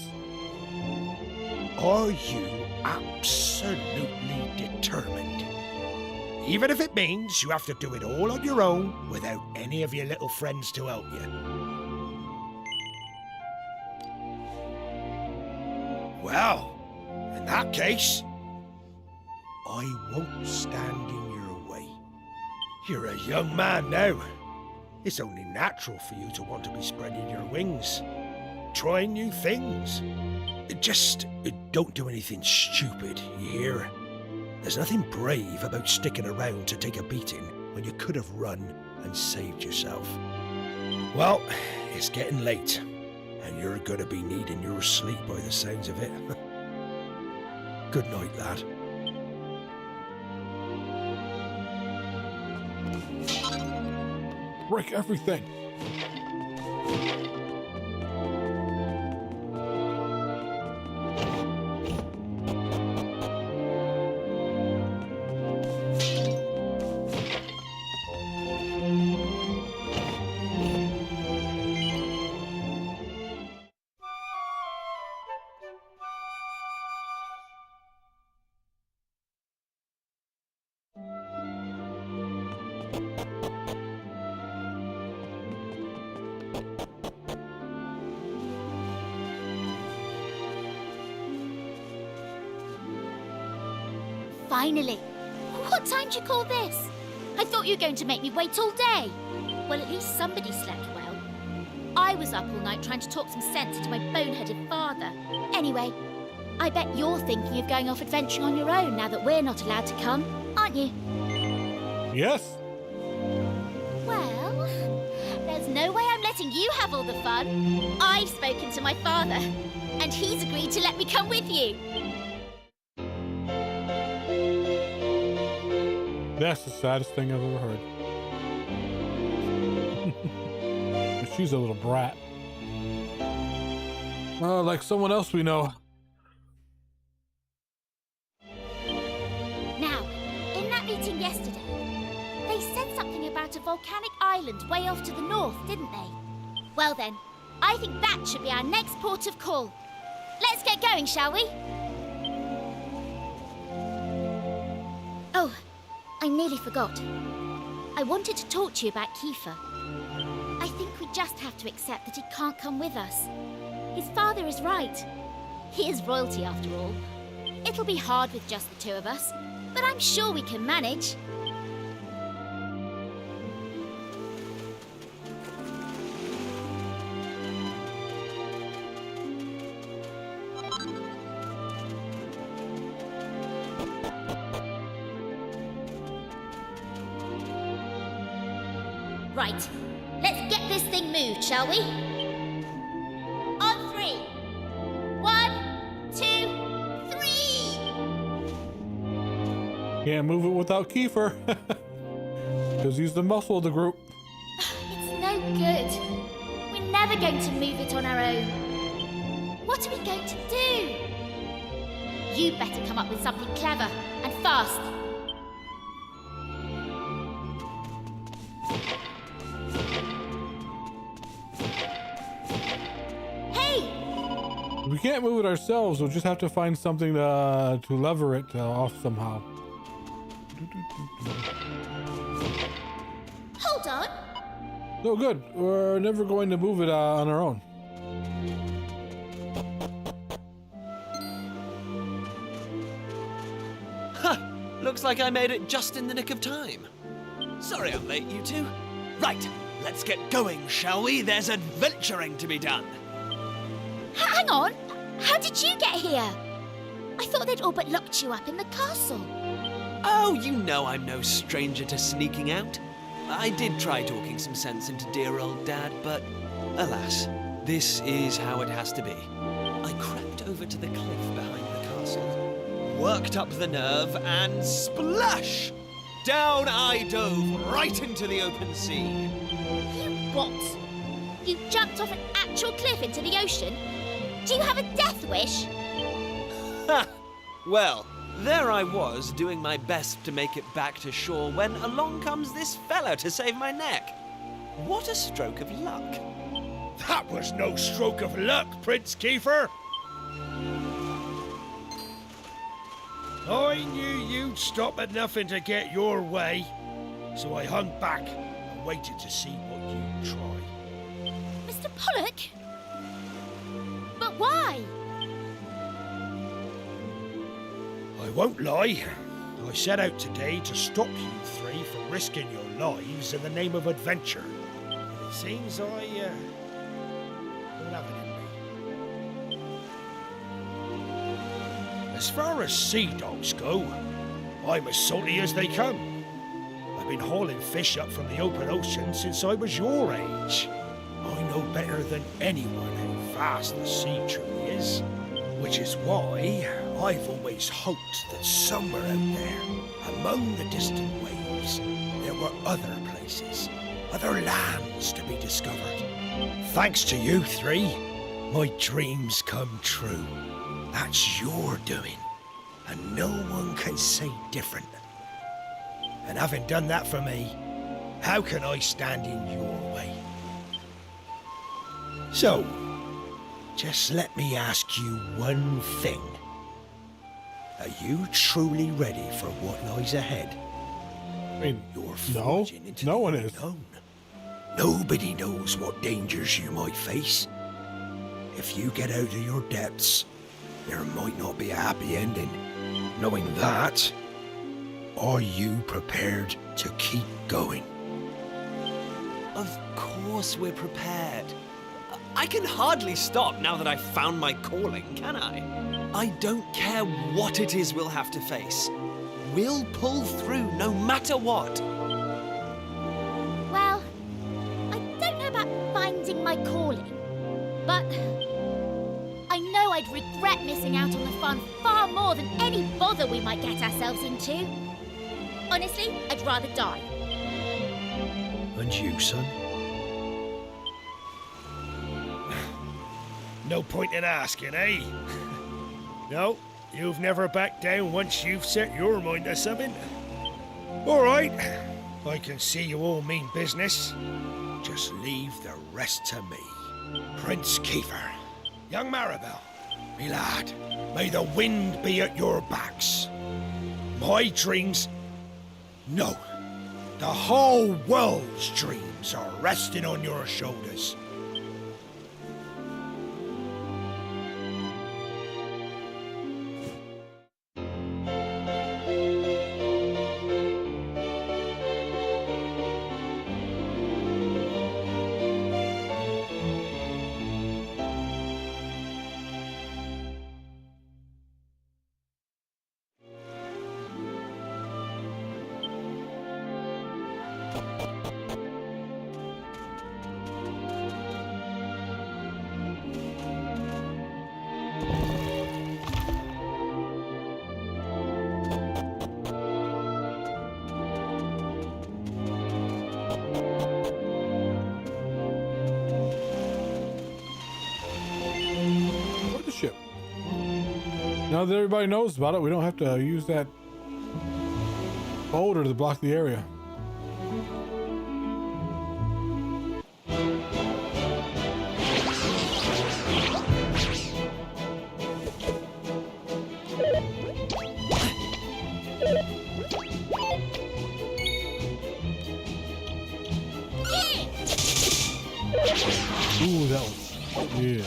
Are you absolutely determined? Even if it means you have to do it all on your own without any of your little friends to help you. Well, in that case, I won't stand in your way. You're a young man now. It's only natural for you to want to be spreading your wings, trying new things. Just don't do anything stupid, you hear? There's nothing brave about sticking around to take a beating when you could have run and saved yourself. Well, it's getting late, and you're gonna be needing your sleep by the sounds of it. Good night, lad. Break everything. Finally. What time do you call this? I thought you were going to make me wait all day. Well, at least somebody slept well. I was up all night trying to talk some sense into my boneheaded father. Anyway, I bet you're thinking of going off adventuring on your own now that we're not allowed to come, aren't you? Yes. Well, there's no way I'm letting you have all the fun. I've spoken to my father, and he's agreed to let me come with you. That's the saddest thing I've ever heard. She's a little brat. Like someone else we know. Now, in that meeting yesterday, they said something about a volcanic island way off to the north, didn't they? Well then, I think that should be our next port of call. Let's get going, shall we? Oh, I nearly forgot. I wanted to talk to you about Kiefer. I think we just have to accept that he can't come with us. His father is right. He is royalty after all. It'll be hard with just the two of us, but I'm sure we can manage. Right, let's get this thing moved, shall we? On 3. 1, 2, 3! Can't move it without Kiefer. Because he's the muscle of the group. It's no good. We're never going to move it on our own. What are we going to do? You better come up with something clever and fast. We can't move it ourselves. We'll just have to find something to lever it off somehow. Hold on. No, good. We're never going to move it on our own. Ha! Looks like I made it just in the nick of time. Sorry I'm late, you two. Right, let's get going, shall we? There's adventuring to be done. Hang on! How did you get here? I thought they'd all but locked you up in the castle. Oh, you know I'm no stranger to sneaking out. I did try talking some sense into dear old Dad, but alas, this is how it has to be. I crept over to the cliff behind the castle, worked up the nerve, and splash! Down I dove right into the open sea. You what? You jumped off an actual cliff into the ocean? Do you have a death wish? Ha! Well, there I was, doing my best to make it back to shore when along comes this fella to save my neck. What a stroke of luck. That was no stroke of luck, Prince Kiefer. I knew you'd stop at nothing to get your way, so I hung back and waited to see what you'd try. Mr. Pollock? But why? I won't lie. I set out today to stop you three from risking your lives in the name of adventure. It seems I don't have it in me. As far as sea dogs go, I'm as salty as they come. I've been hauling fish up from the open ocean since I was your age. I know better than anyone how vast the sea truly is, which is why I've always hoped that somewhere out there, among the distant waves, there were other places, other lands to be discovered. Thanks to you three, my dreams come true. That's your doing, and no one can say different. And having done that for me, how can I stand in your way? So, just let me ask you one thing. Are you truly ready for what lies ahead? I mean, You're no, forging into no the one is. unknown. Nobody knows what dangers you might face. If you get out of your depths, there might not be a happy ending. Knowing that, are you prepared to keep going? Of course we're prepared. I can hardly stop now that I've found my calling, can I? I don't care what it is we'll have to face. We'll pull through no matter what. Well, I don't know about finding my calling, but I know I'd regret missing out on the fun far more than any bother we might get ourselves into. Honestly, I'd rather die. And you, son? No point in asking, eh? No, you've never backed down once you've set your mind to something. All right, I can see you all mean business. Just leave the rest to me. Prince Kiefer, young Maribel, me lad, may the wind be at your backs. My dreams, no, the whole world's dreams are resting on your shoulders. Now that everybody knows about it, we don't have to use that boulder to block the area. Ooh, that was, yeah.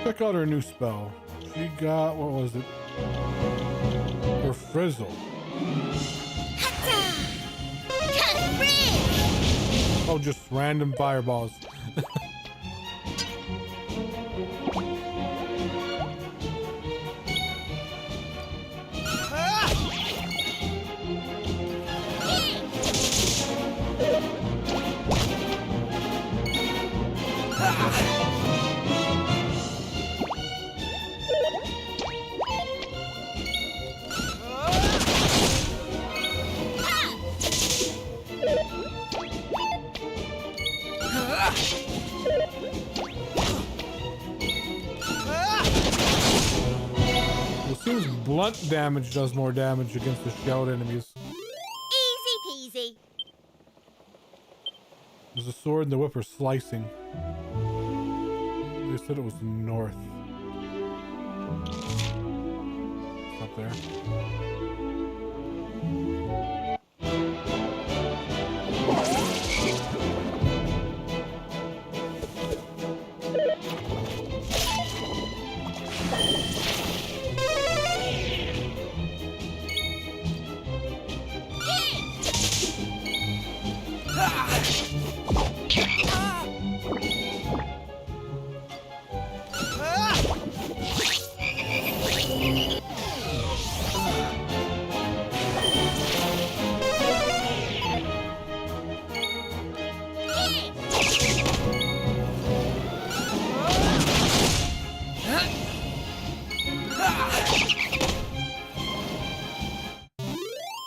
Check out her new spell. She got, what was it? Her frizzle. Oh, just random fireballs. It seems blunt damage does more damage against the shelled enemies. Easy peasy. There's a sword and the whip are slicing. They said it was north. It's up there.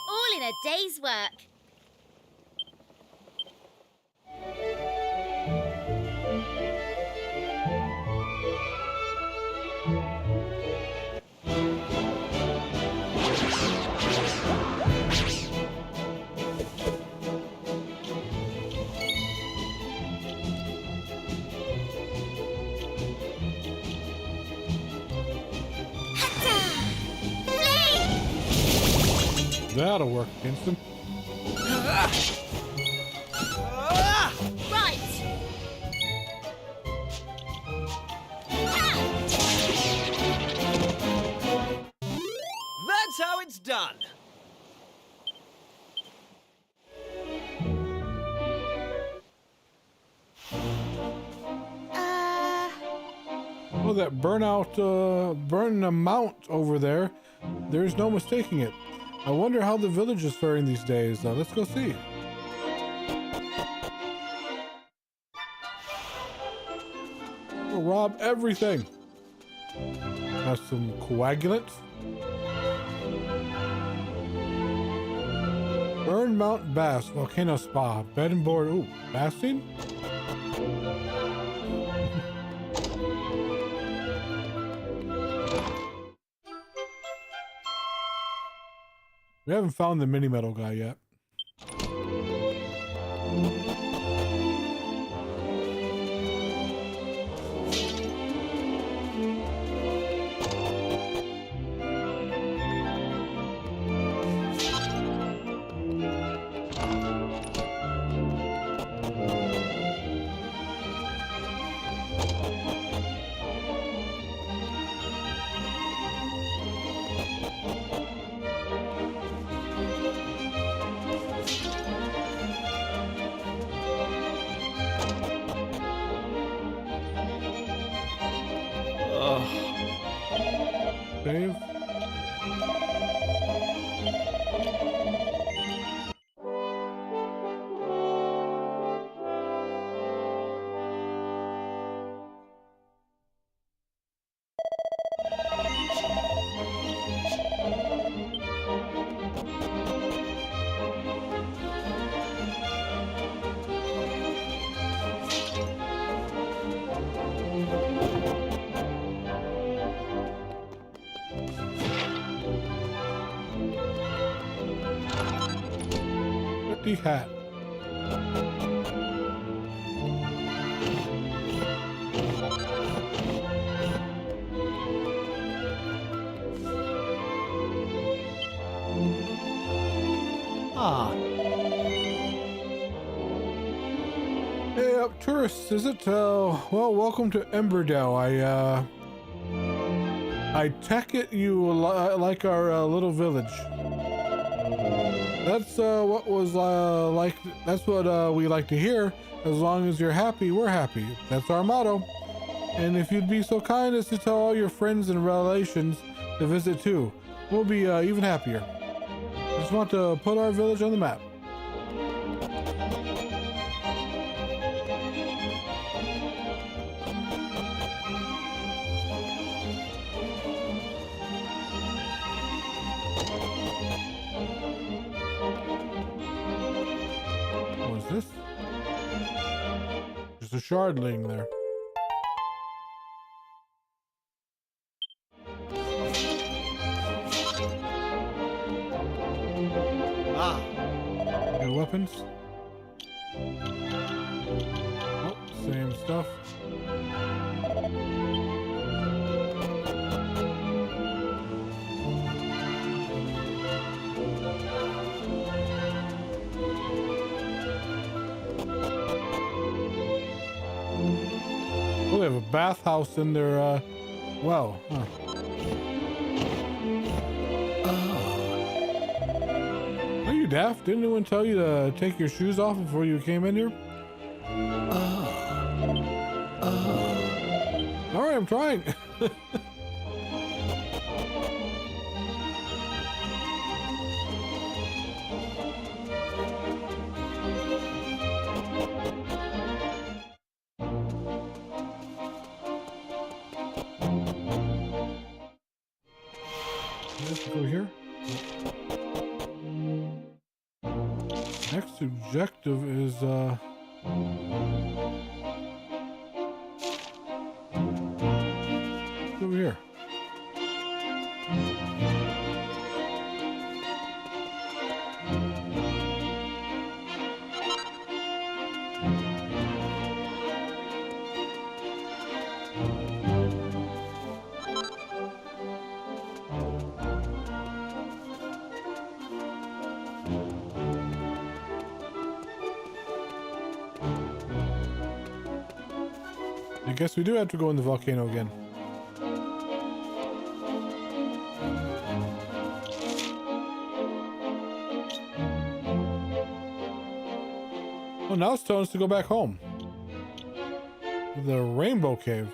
All in a day's work. That'll work against him. Right. That's how it's done. Oh, that burn amount over there. There's no mistaking it. I wonder how the village is faring these days. Let's go see. We'll rob everything. Has some coagulants. Burn Mount Bass, Volcano Spa, bed and board. Ooh, bathing? We haven't found the mini metal guy yet. Save. Pretty hat. Ah. Hey up, tourists, is it? Well, welcome to Emberdale. I take it you like our little village. That's what was like. That's what we like to hear. As long as you're happy, we're happy. That's our motto. And if you'd be so kind as to tell all your friends and relations to visit too, we'll be even happier. Just want to put our village on the map. What is this? There's a shard laying there. Good weapons. Oh, same stuff. Oh, they have a bathhouse in their well. Huh. Are you daft? Didn't anyone tell you to take your shoes off before you came in here? All right, I'm trying. Let's go here. Next objective is over here. I guess we do have to go in the volcano again. Well, now it's telling us to go back home. The Rainbow Cave.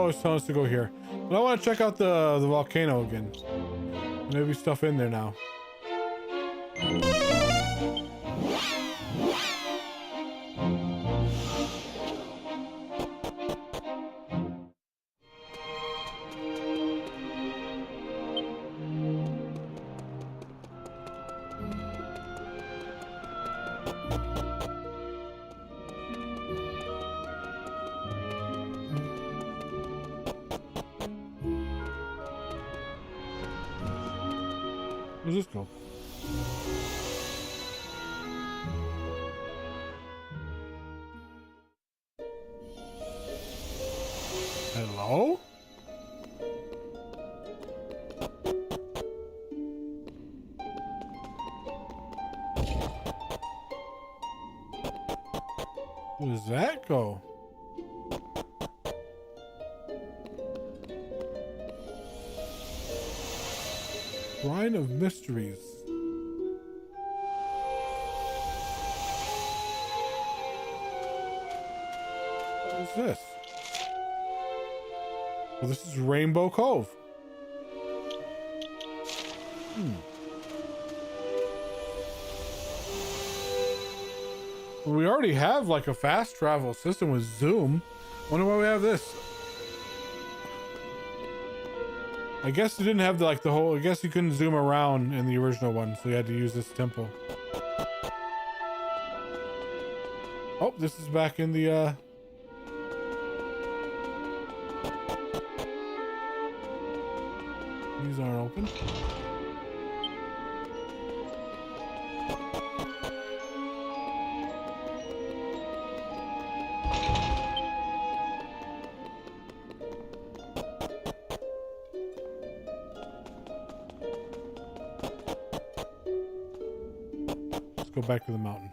always telling us to go here. But I want to check out the volcano again. Maybe stuff in there now. Where's this go? Hello? Where does that go? Shrine of Mysteries. What is this? Well, this is Rainbow Cove. Well, we already have like a fast travel system with Zoom. Wonder why we have this. I guess it didn't have the whole. I guess you couldn't zoom around in the original one, so you had to use this temple. Oh, this is back in the. These aren't open. Go back to the mountain.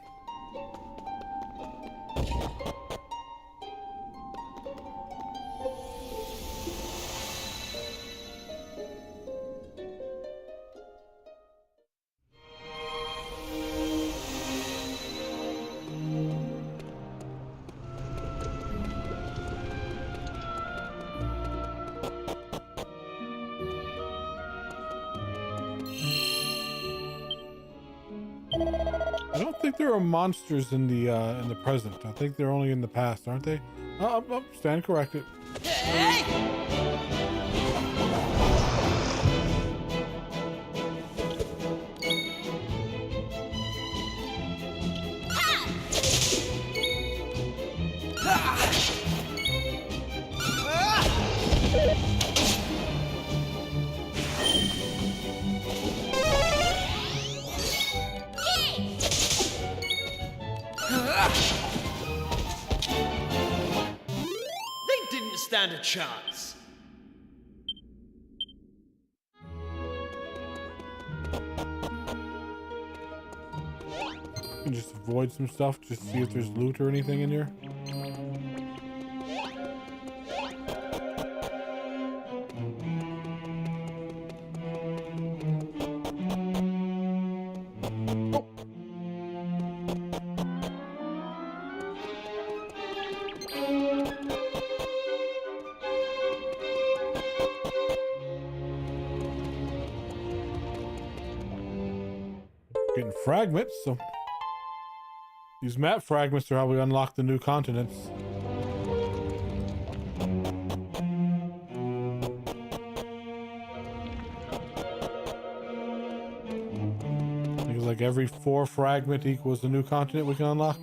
I don't think there are monsters in the present. I think they're only in the past, aren't they? Oh, stand corrected. They didn't stand a chance. You can just avoid some stuff, just see if there's loot or anything in here. Getting fragments, so these map fragments are how we unlock the new continents. I think it's like every 4 fragment equals the new continent we can unlock.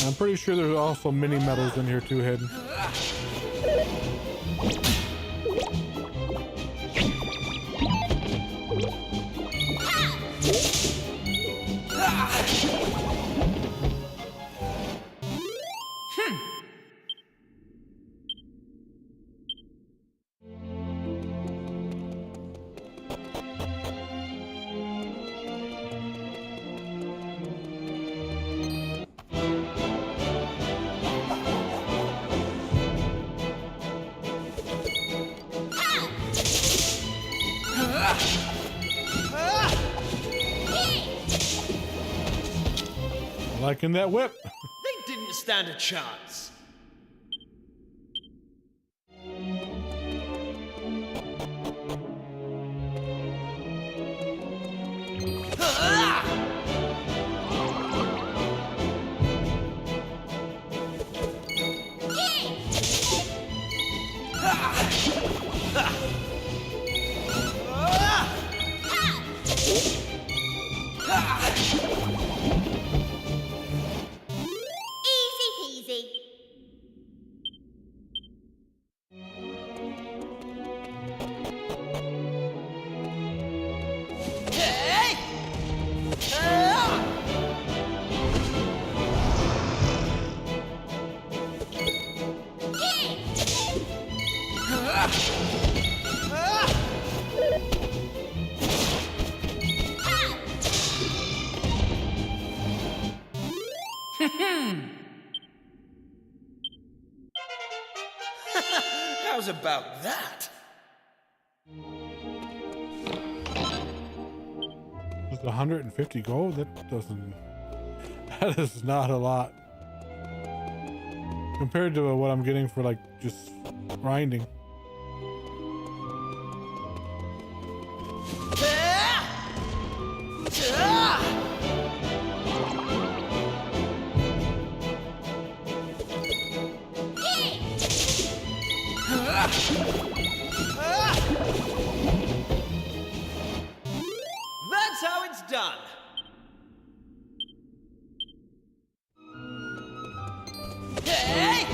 I'm pretty sure there's also mini medals in here too hidden. Liking that whip. They didn't stand a chance. Easy peasy. How's about that? Just 150 gold? That doesn't... That is not a lot. Compared to what I'm getting for, like, just grinding. That's how it's done. Hey!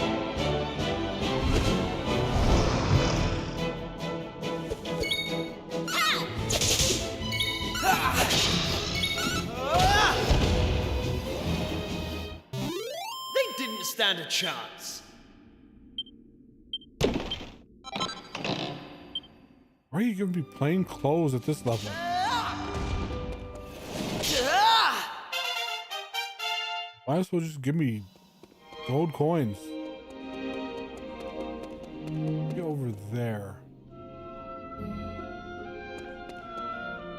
They didn't stand a chance. Why are you gonna be plain clothes at this level? Might as well just give me gold coins. Get over there.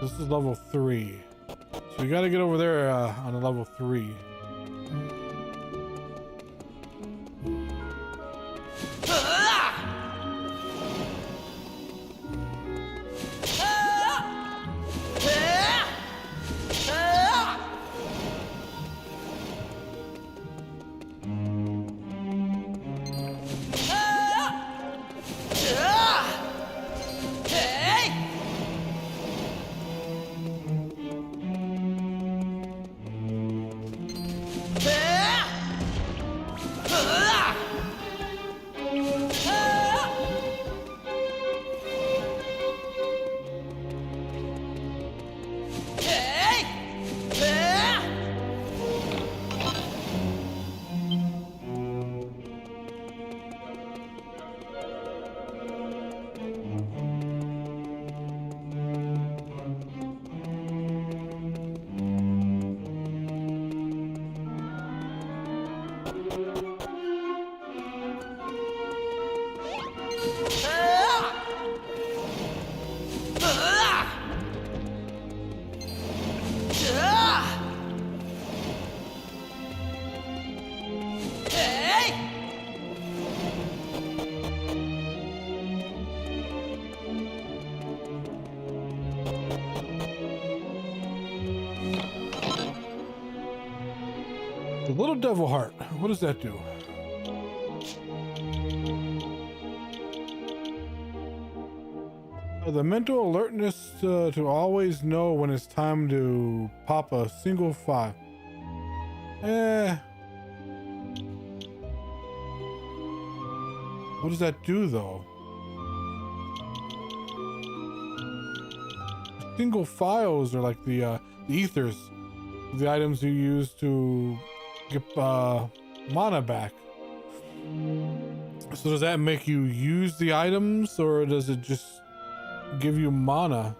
This is level 3. So we gotta get over there on a level 3. The little devil heart. What does that do? The mental alertness to always know when it's time to pop a single 5. What does that do though? Single files are like the ethers, the items you use to get mana back. So does that make you use the items, or does it just give you mana?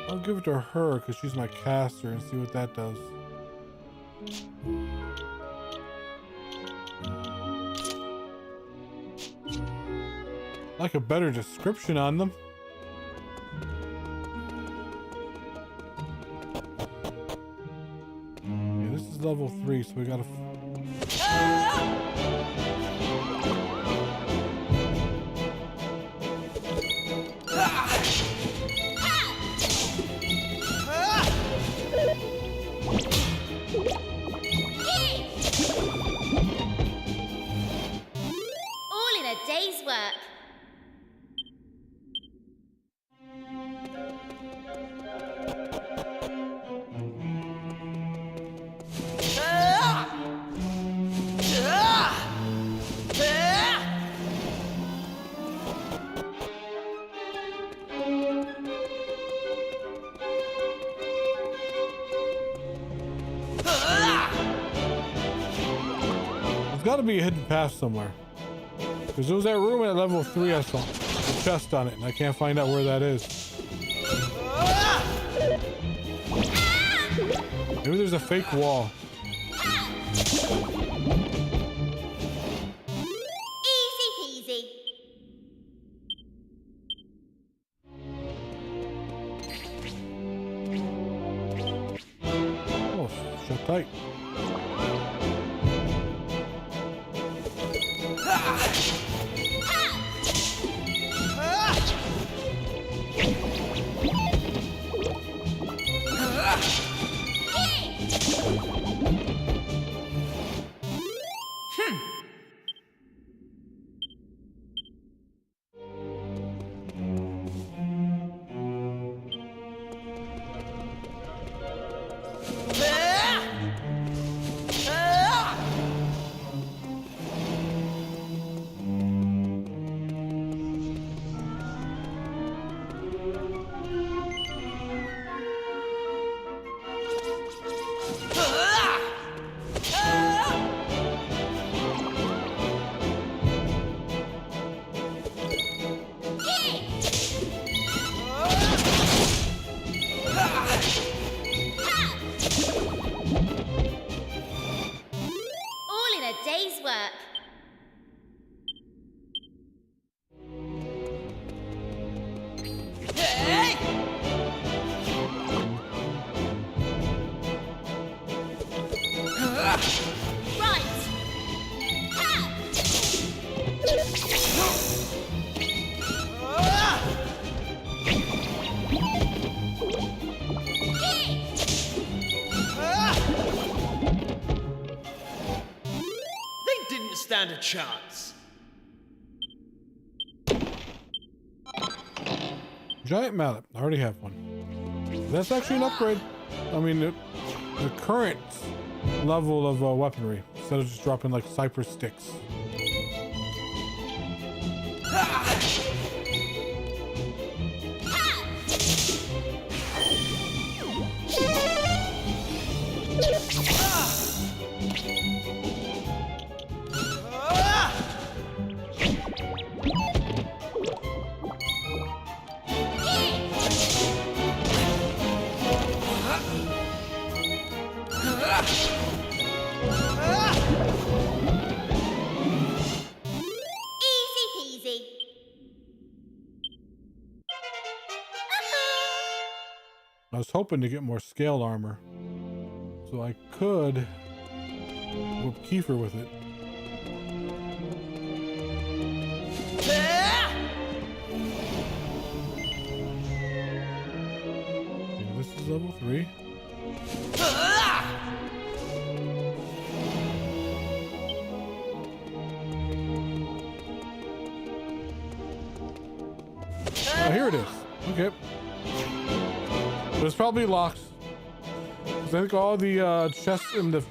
I'll give it to her because she's my caster and see what that does. Like a better description on them. Yeah, this level 3, so we gotta. All in a day's work. There's gotta be a hidden path somewhere. Because there was that room at level 3 I saw. The chest on it, and I can't find out where that is. Maybe there's a fake wall. Easy peasy. Oh, shut tight. All in a day's work. Right. They didn't stand a chance. Giant mallet. I already have one. That's actually an upgrade. I mean, the current level of weaponry, instead of just dropping like cypress sticks. Easy peasy. I was hoping to get more scaled armor, so I could whoop Kiefer with it. Yeah, this is level 3. Oh, here it is. Okay. But it's probably locked. 'Cause I think all the chests in the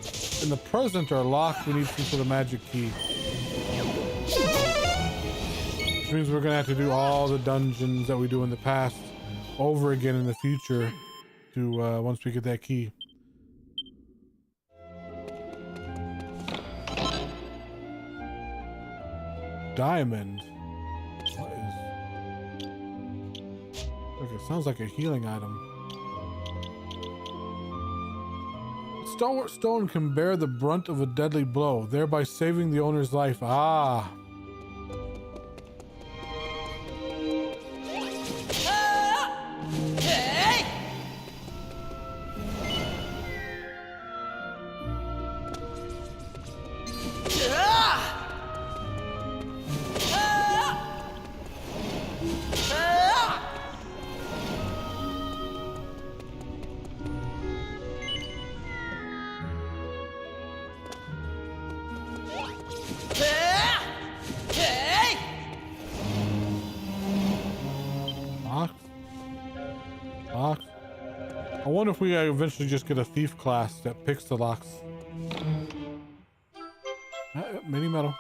present are locked. We need some sort of magic key. Which means we're gonna have to do all the dungeons that we do in the past over again in the future to once we get that key. Diamond. What is... Okay, sounds like a healing item. Stalwart stone can bear the brunt of a deadly blow, thereby saving the owner's life. Ah. Locked. Locked. I wonder if we eventually just get a thief class that picks the locks. Mini metal.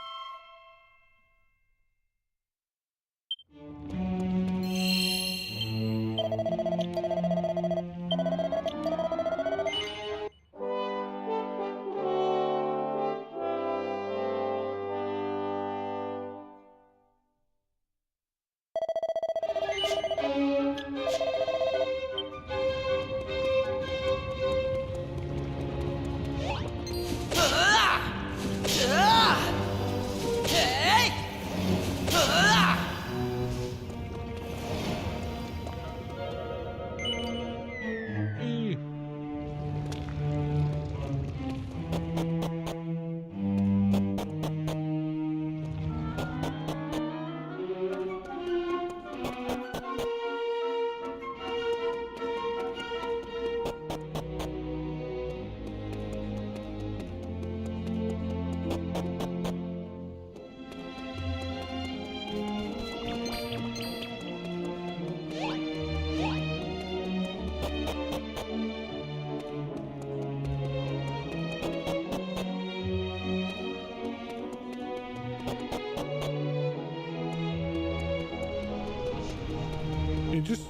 You just...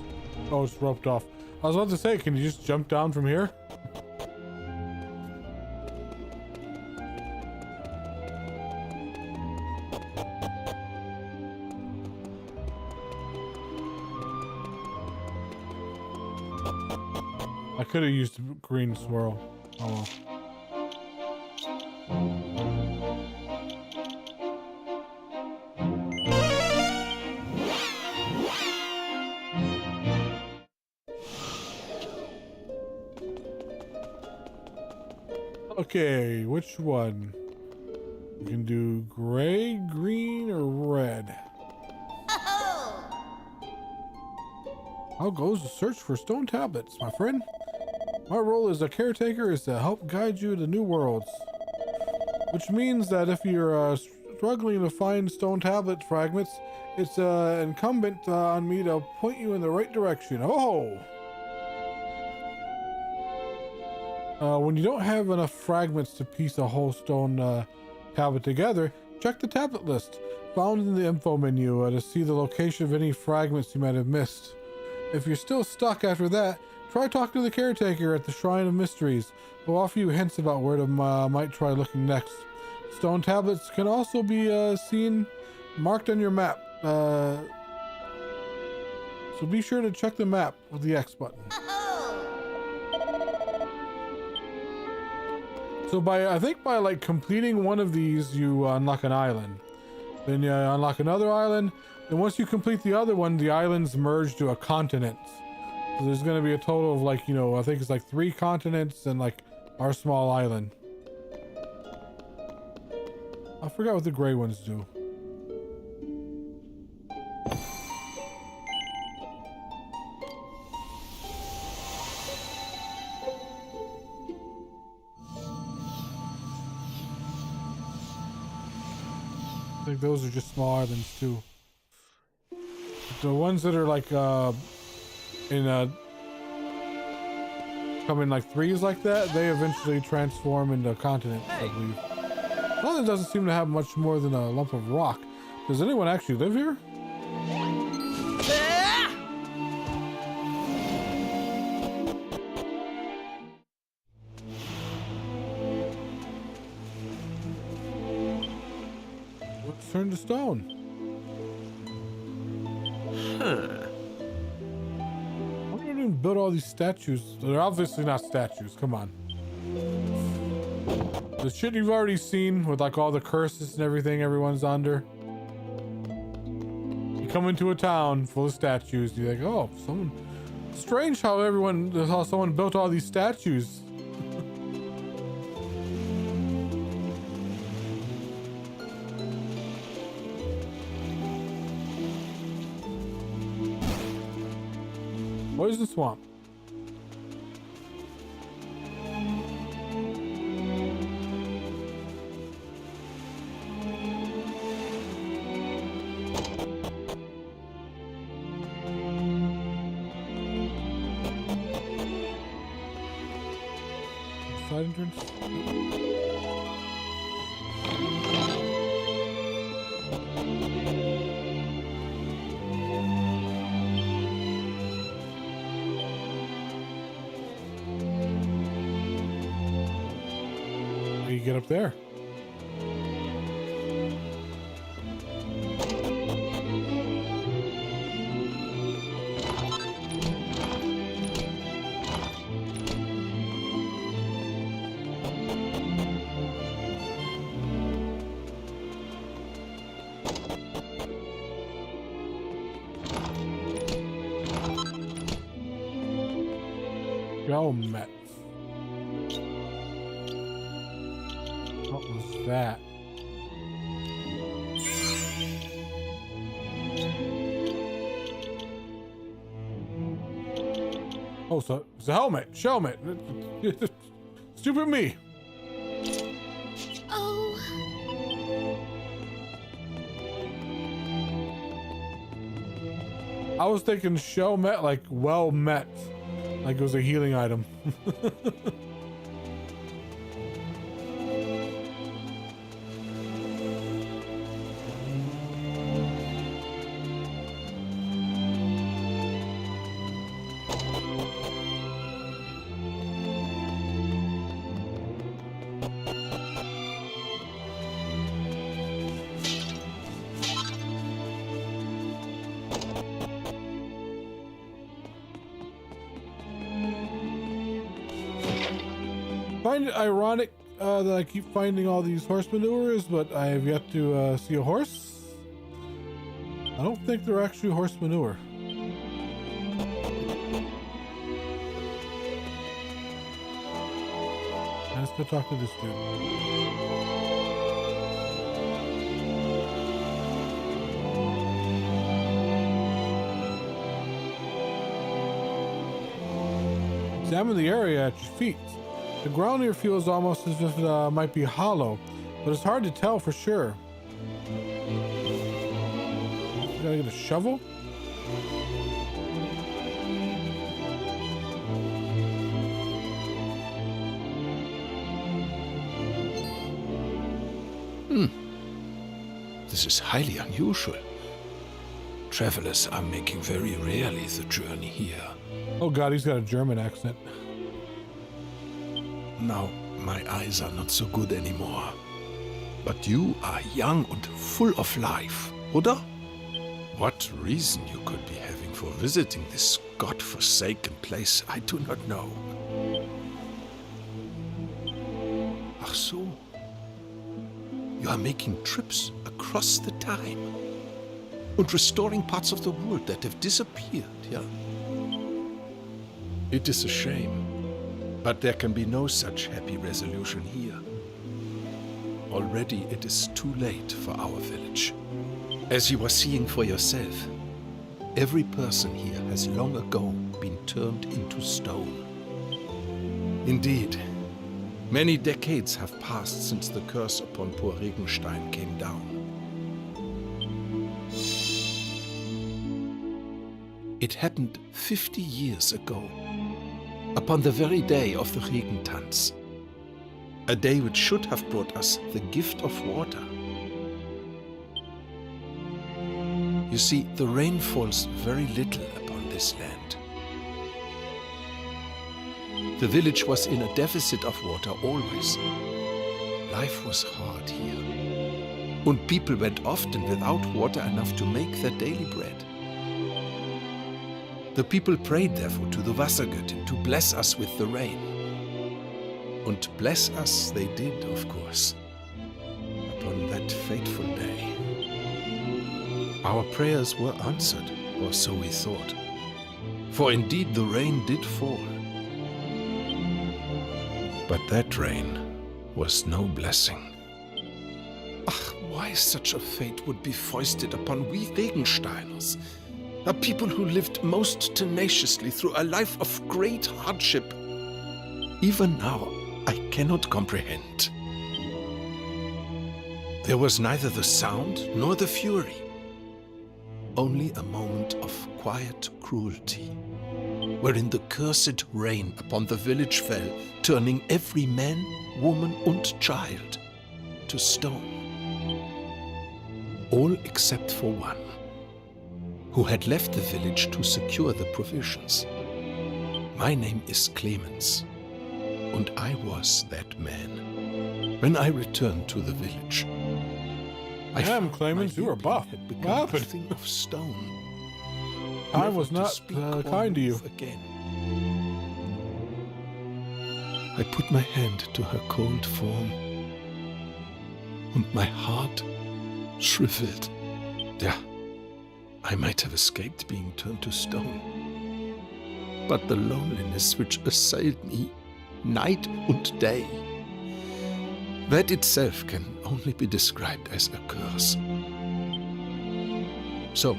Oh, it's roped off. I was about to say, can you just jump down from here? I could have used green swirl. Oh well. Okay, which one? We can do gray, green, or red. How goes the search for stone tablets, my friend? My role as a caretaker is to help guide you to new worlds. Which means that if you're struggling to find stone tablet fragments, it's incumbent on me to point you in the right direction. Oh! When you don't have enough fragments to piece a whole stone tablet together, check the tablet list found in the info menu to see the location of any fragments you might have missed. If you're still stuck after that, try talking to the caretaker at the Shrine of Mysteries. He'll offer you hints about where to might try looking next. Stone tablets can also be seen marked on your map. So be sure to check the map with the X button. So I think by like completing one of these, you unlock an island. Then you unlock another island. Then once you complete the other one, the islands merge to a continent. So there's going to be a total of like, I think it's like 3 continents and like our small island. I forgot what the gray ones do. I think those are just small islands too. The ones that are like come in like 3s like that, they eventually transform into continents, I believe. The island doesn't seem to have much more than a lump of rock. Does anyone actually live here? Let's turn to stone. Why did they build all these statues? They're obviously not statues. Come on. The shit you've already seen with like all the curses and everything everyone's under. You come into a town full of statues. You're like, oh, someone. Strange how someone built all these statues. Poison swamp. side entrance? How do you get up there? Met. What was that? Oh, so it's a helmet. Shelmet. Stupid me. Oh. I was thinking Shelmet like well met. Like it was a healing item. Find it ironic that I keep finding all these horse manures, but I have yet to see a horse. I don't think they're actually horse manure. Let's go talk to this dude. Examine the area at your feet. The ground here feels almost as if it might be hollow, but it's hard to tell for sure. You gotta get a shovel? This is highly unusual. Travelers are making very rarely the journey here. Oh god, he's got a German accent. Now, my eyes are not so good anymore. But you are young and full of life, oder? What reason you could be having for visiting this god-forsaken place, I do not know. Ach so. You are making trips across the time and restoring parts of the world that have disappeared, yeah? It is a shame. But there can be no such happy resolution here. Already it is too late for our village. As you are seeing for yourself, every person here has long ago been turned into stone. Indeed, many decades have passed since the curse upon poor Regenstein came down. It happened 50 years ago. Upon the very day of the Regentanz, a day which should have brought us the gift of water. You see, the rain falls very little upon this land. The village was in a deficit of water always. Life was hard here, and people went often without water enough to make their daily bread. The people prayed therefore to the Wassergöttin to bless us with the rain. And bless us they did, of course, upon that fateful day. Our prayers were answered, or so we thought. For indeed the rain did fall. But that rain was no blessing. Ach, why such a fate would be foisted upon we Regensteiners? A people who lived most tenaciously through a life of great hardship. Even now, I cannot comprehend. There was neither the sound nor the fury. Only a moment of quiet cruelty. wherein the cursed rain upon the village fell, turning every man, woman, and child to stone. All except for one, who had left the village to secure the provisions. My name is Clemens, and I was that man. When I returned to the village, I Damn, Clemens, you were buff. had What become a happened? thing of stone. I never was to not speak or kind to you. move again. I put my hand to her cold form, and my heart shriveled. Yeah, I might have escaped being turned to stone. But the loneliness which assailed me night and day, that itself can only be described as a curse. So,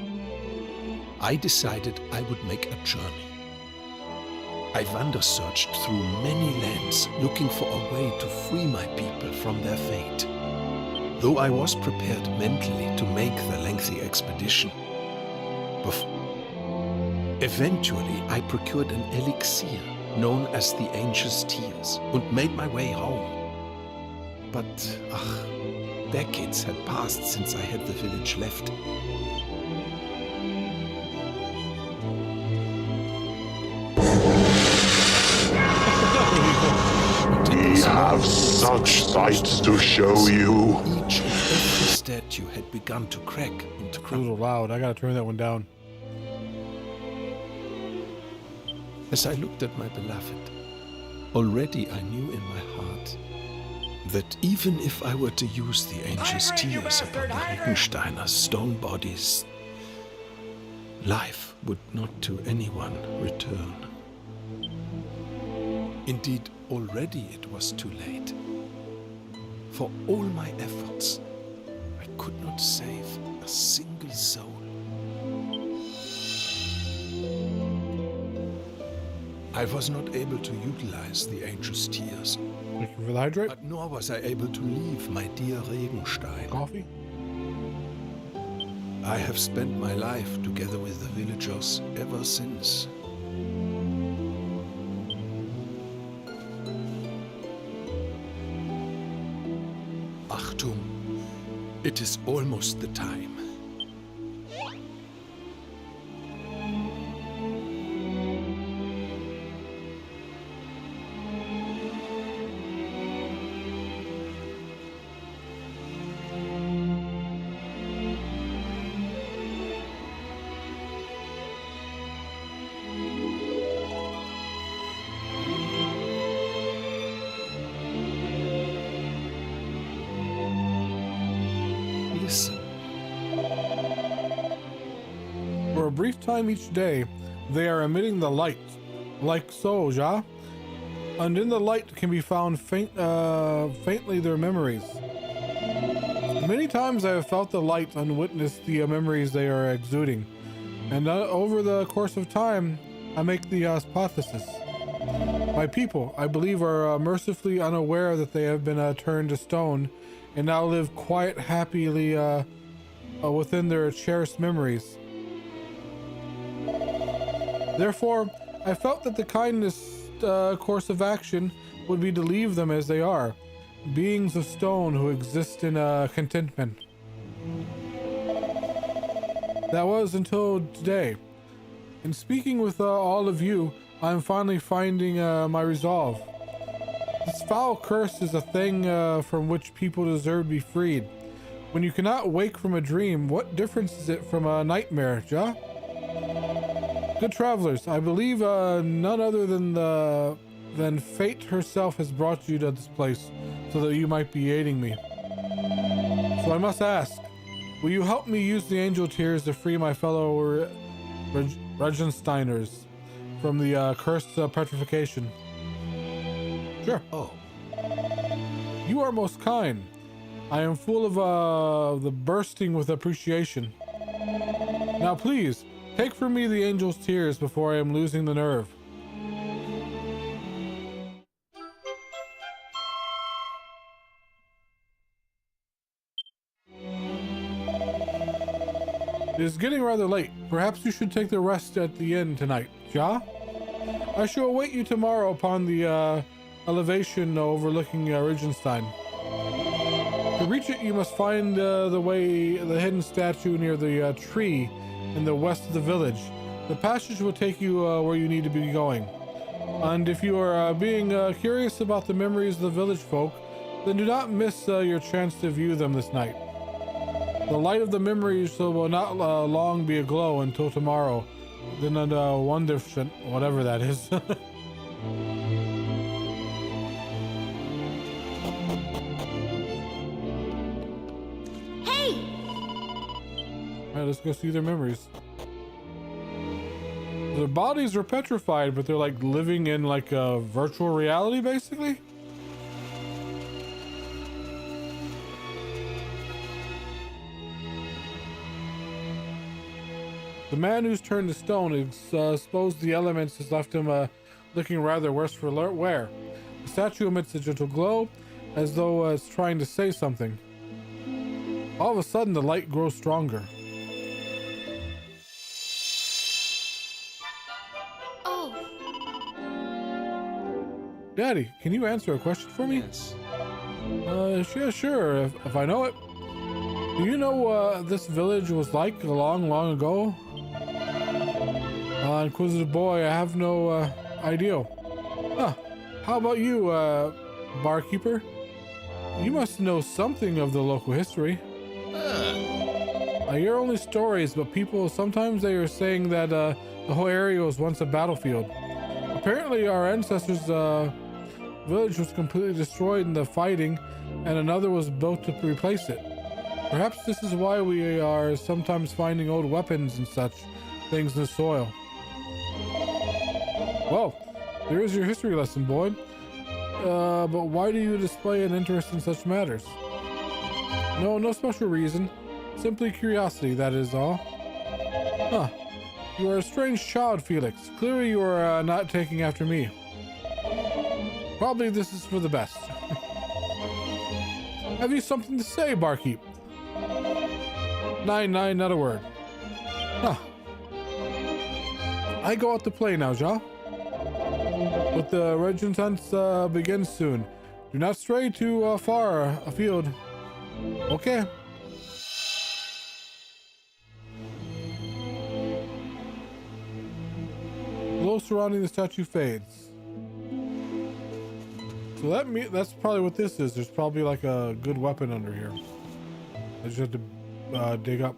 I decided I would make a journey. I wander-searched through many lands, looking for a way to free my people from their fate. Though I was prepared mentally to make the lengthy expedition, eventually I procured an elixir known as the Angel's Tears and made my way home. But, decades had passed since I had the village left. We have such sights to show you. Each and every statue had begun to crack and It's a crumble. little loud. I gotta turn that one down. As I looked at my beloved, already I knew in my heart that even if I were to use the Angel's Tears upon the Regensteiner stone bodies, life would not to anyone return. Indeed, already it was too late. For all my efforts, I could not save a single soul. I was not able to utilize the Angel's Tears, Thank you for the hydrate. but nor was I able to leave my dear Regenstein. Coffee. I have spent my life together with the villagers ever since. Achtung, it is almost the time. Listen. For a brief time each day, they are emitting the light, like so, Ja. And in the light can be found faintly their memories. Many times I have felt the light and witnessed the memories they are exuding. And over the course of time, I make the hypothesis. My people, I believe, are mercifully unaware that they have been turned to stone and now live quiet, happily within their cherished memories. Therefore, I felt that the kindest course of action would be to leave them as they are, beings of stone who exist in contentment. That was until today. In speaking with all of you, I am finally finding my resolve. This foul curse is a thing from which people deserve to be freed. When you cannot wake from a dream, what difference is it from a nightmare, Ja? Good travelers, I believe none other than fate herself has brought you to this place, so that you might be aiding me. So I must ask, will you help me use the angel tears to free my fellow Regensteiners from the cursed petrification? Sure. Oh, You are most kind. I am full of the bursting with appreciation. Now please, take from me the angel's tears before I am losing the nerve. It is getting rather late. Perhaps you should take the rest at the inn tonight, Ja? I shall await you tomorrow upon the elevation overlooking Regenstein. To reach it, you must find the hidden statue near the tree in the west of the village. The passage will take you where you need to be going. And if you are being curious about the memories of the village folk, then do not miss your chance to view them this night. The light of the memories will not long be aglow until tomorrow. Then whatever that is. Hey! Alright, let's go see their memories. Their bodies are petrified, but they're like living in like a virtual reality, basically. The man who's turned to stone exposed the elements has left him looking rather worse for wear. The statue emits a gentle glow, as though it's trying to say something. All of a sudden, the light grows stronger. Oh. Daddy, can you answer a question for me? Yes. Yeah, sure, if I know it. Do you know what this village was like long, long ago? Inquisitive boy, I have no idea. How about you, barkeeper? You must know something of the local history. I hear only stories, but people sometimes they are saying that the whole area was once a battlefield. Apparently, our ancestors' village was completely destroyed in the fighting, and another was built to replace it. Perhaps this is why we are sometimes finding old weapons and such things in the soil. Well, there is your history lesson, boy. But why do you display an interest in such matters? No special reason. Simply curiosity, that is all. You are a strange child, Felix. Clearly you are not taking after me. Probably this is for the best. Have you something to say, barkeep? Nine, not a word. I go out to play now, Ja. But the Regenstance begins soon. Do not stray too far afield. Okay. The glow surrounding the statue fades. So that's probably what this is. There's probably like a good weapon under here. I just have to dig up.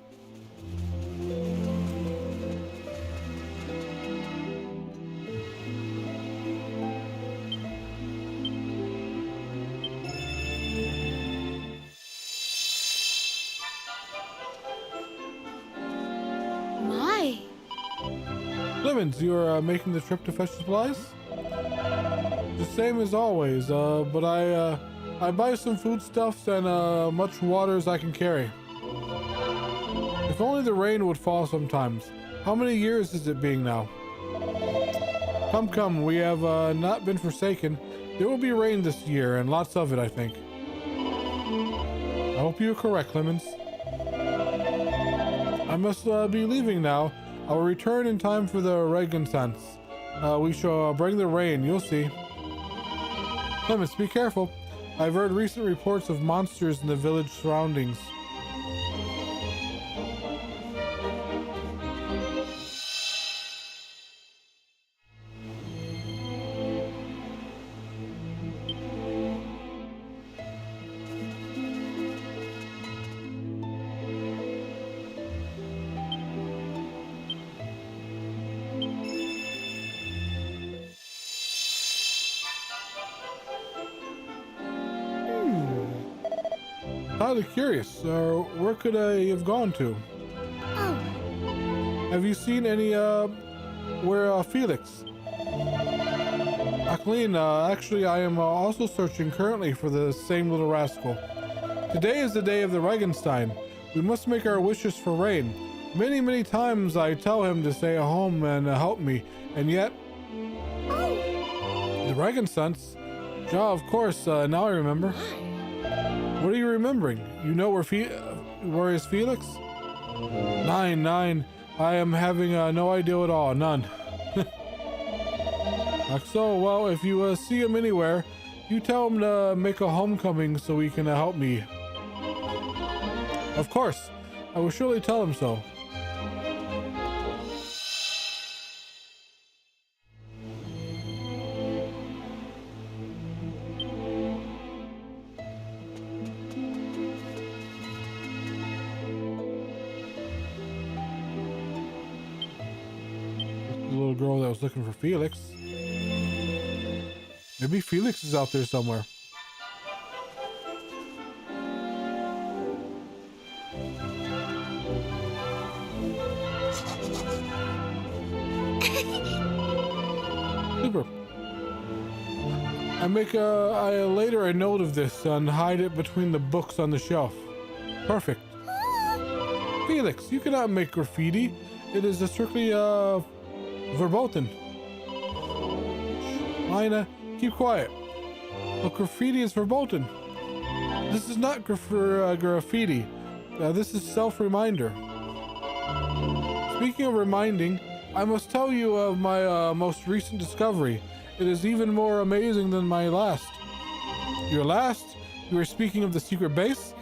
Clemens, you're making the trip to fetch supplies? The same as always, but I buy some foodstuffs and much water as I can carry. If only the rain would fall sometimes. How many years is it being now? Come, we have not been forsaken. There will be rain this year, and lots of it, I think. I hope you're correct, Clemens. I must be leaving now. I will return in time for the Regenstance. We shall bring the rain, you'll see. Clemens, be careful. I've heard recent reports of monsters in the village surroundings. Highly curious. Where could I have gone to? Oh. Have you seen any, where, Felix? Akleen, actually, I am also searching currently for the same little rascal. Today is the day of the Regenstein. We must make our wishes for rain. Many times I tell him to stay at home and help me, and yet... Oh. The Regenstance? Ja, of course, now I remember. What are you remembering? You know where is Felix? Nine. I am having no idea at all. None. So, well, if you see him anywhere, you tell him to make a homecoming so he can help me. Of course, I will surely tell him so. The little girl that was looking for Felix. Maybe Felix is out there somewhere. Super. I make later a note of this and hide it between the books on the shelf. Perfect. Felix, you cannot make graffiti. It is strictly verboten. Lina, keep quiet. But graffiti is verboten. This is not graffiti. This is self-reminder. Speaking of reminding, I must tell you of my most recent discovery. It is even more amazing than my last. Your last? You were speaking of the secret base?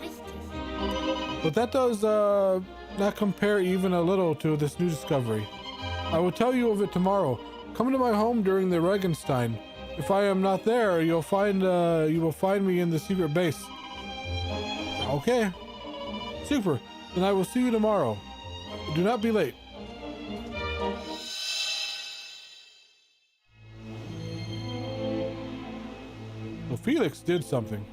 But that does not compare even a little to this new discovery. I will tell you of it tomorrow. Come to my home during the Regenstein. If I am not there, you will find me in the secret base. Okay. Super. Then I will see you tomorrow. Do not be late. Well, Felix did something.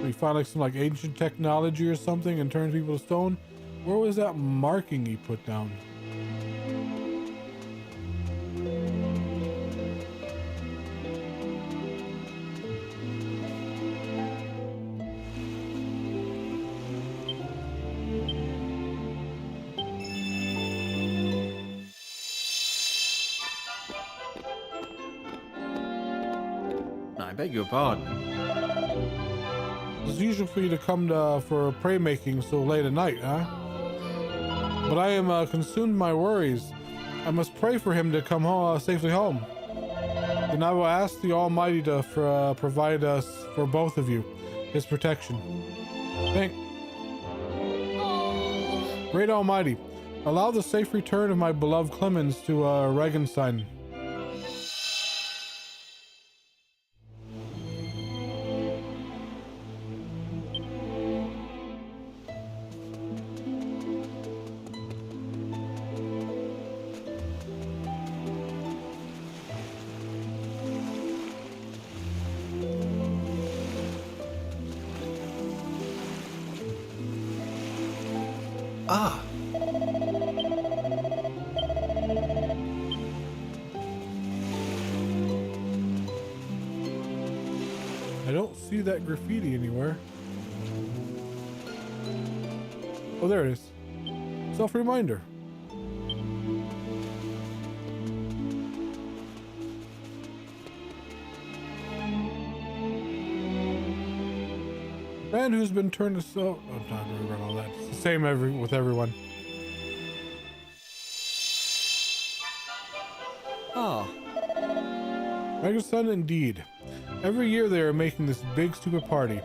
He found like some ancient technology or something and turned people to stone. Where was that marking he put down? I beg your pardon. It's usual for you to come for pray making so late at night, huh? But I am consumed by worries. I must pray for him to come safely home. Then I will ask the Almighty to provide us for both of you his protection. Great Almighty, allow the safe return of my beloved Clemens to Regenstein. Ah. I don't see that graffiti anywhere. Oh, there it is. Self-reminder. Man who's been turned to so... Oh, I'm not going to run all that. It's the same with everyone. Ah. Regenstein indeed. Every year they are making this big stupid party.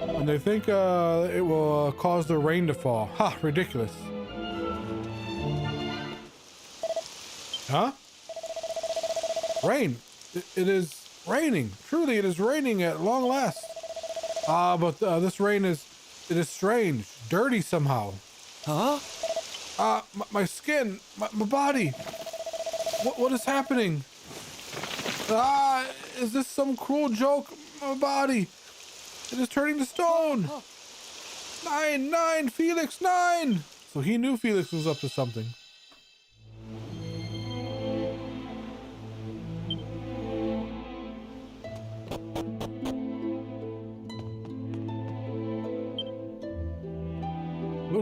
And they think it will cause the rain to fall. Ha! Ridiculous. Huh? Rain. It is raining. Truly, it is raining at long last. But this rain is strange, dirty somehow. Huh? My skin, my body. What is happening? Is this some cruel joke? My body. It is turning to stone. 9, Felix, 9. So he knew Felix was up to something.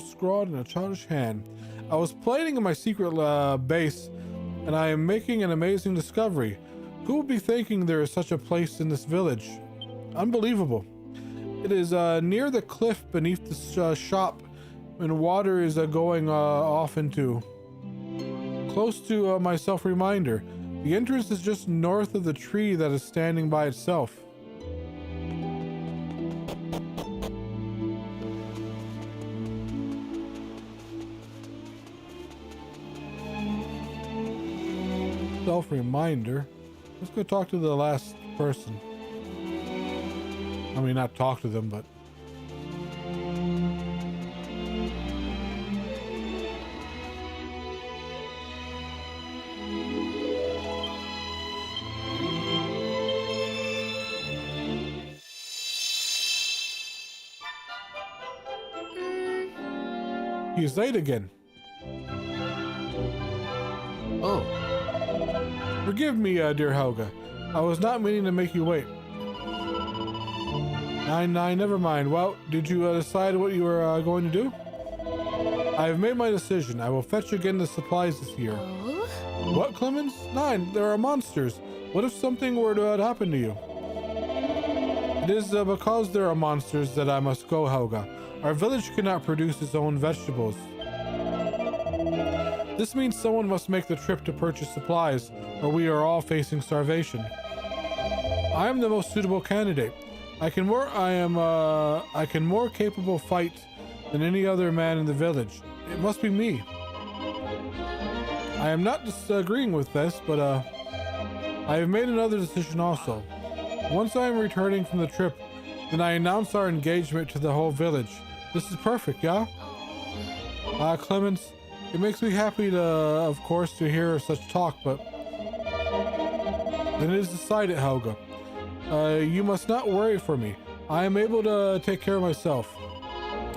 Scrawled in a childish hand. I was planning in my secret base, and I am making an amazing discovery. Who would be thinking there is such a place in this village? Unbelievable. It is near the cliff beneath the shop, and water is going off into. close to my self-reminder. The entrance is just north of the tree that is standing by itself. Self-reminder. Let's go talk to the last person. I mean, not talk to them, but... He's late again. Oh. Forgive me, dear Helga. I was not meaning to make you wait. Nine, never mind. Well, did you decide what you were going to do? I have made my decision. I will fetch again the supplies this year. Oh? What, Clemens? 9, there are monsters. What if something were to happen to you? It is because there are monsters that I must go, Helga. Our village cannot produce its own vegetables. This means someone must make the trip to purchase supplies, or we are all facing starvation. I am the most suitable candidate. I can more capable fight than any other man in the village. It must be me. I am not disagreeing with this, but I have made another decision also. Once I am returning from the trip, then I announce our engagement to the whole village. This is perfect, yeah? Clemens, it makes me happy to, of course, to hear such talk, but then it is decided, Helga. You must not worry for me. I am able to take care of myself.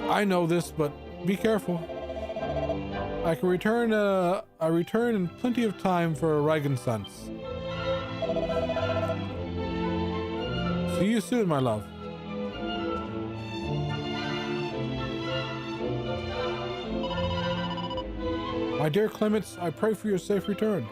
I know this, but be careful. I can return. I return in plenty of time for Reigensons. See you soon, my love. My dear Clemens, I pray for your safe return.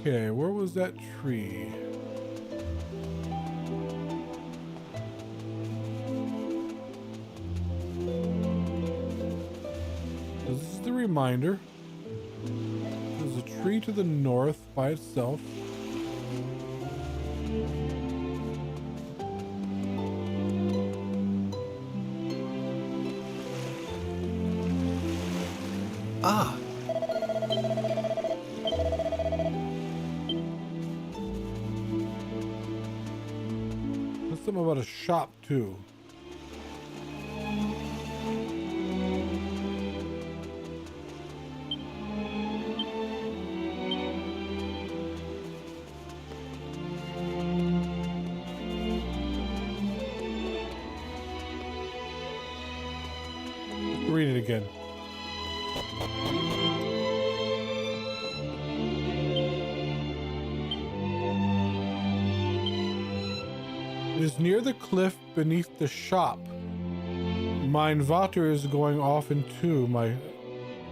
Okay, where was that tree? This is the reminder. There's a tree to the north by itself. Ah. There's something about a shop too. Read it again. It is near the cliff beneath the shop. Mein Vater is going off into my...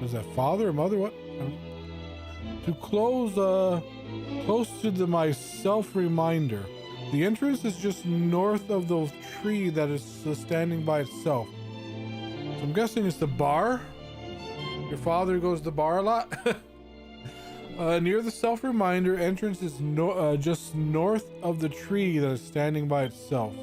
Is that father or mother? What? To close to my self-reminder. The entrance is just north of the tree that is standing by itself. So I'm guessing it's the bar. Your father goes to the bar a lot. Near the self-reminder, entrance is just north of the tree that is standing by itself.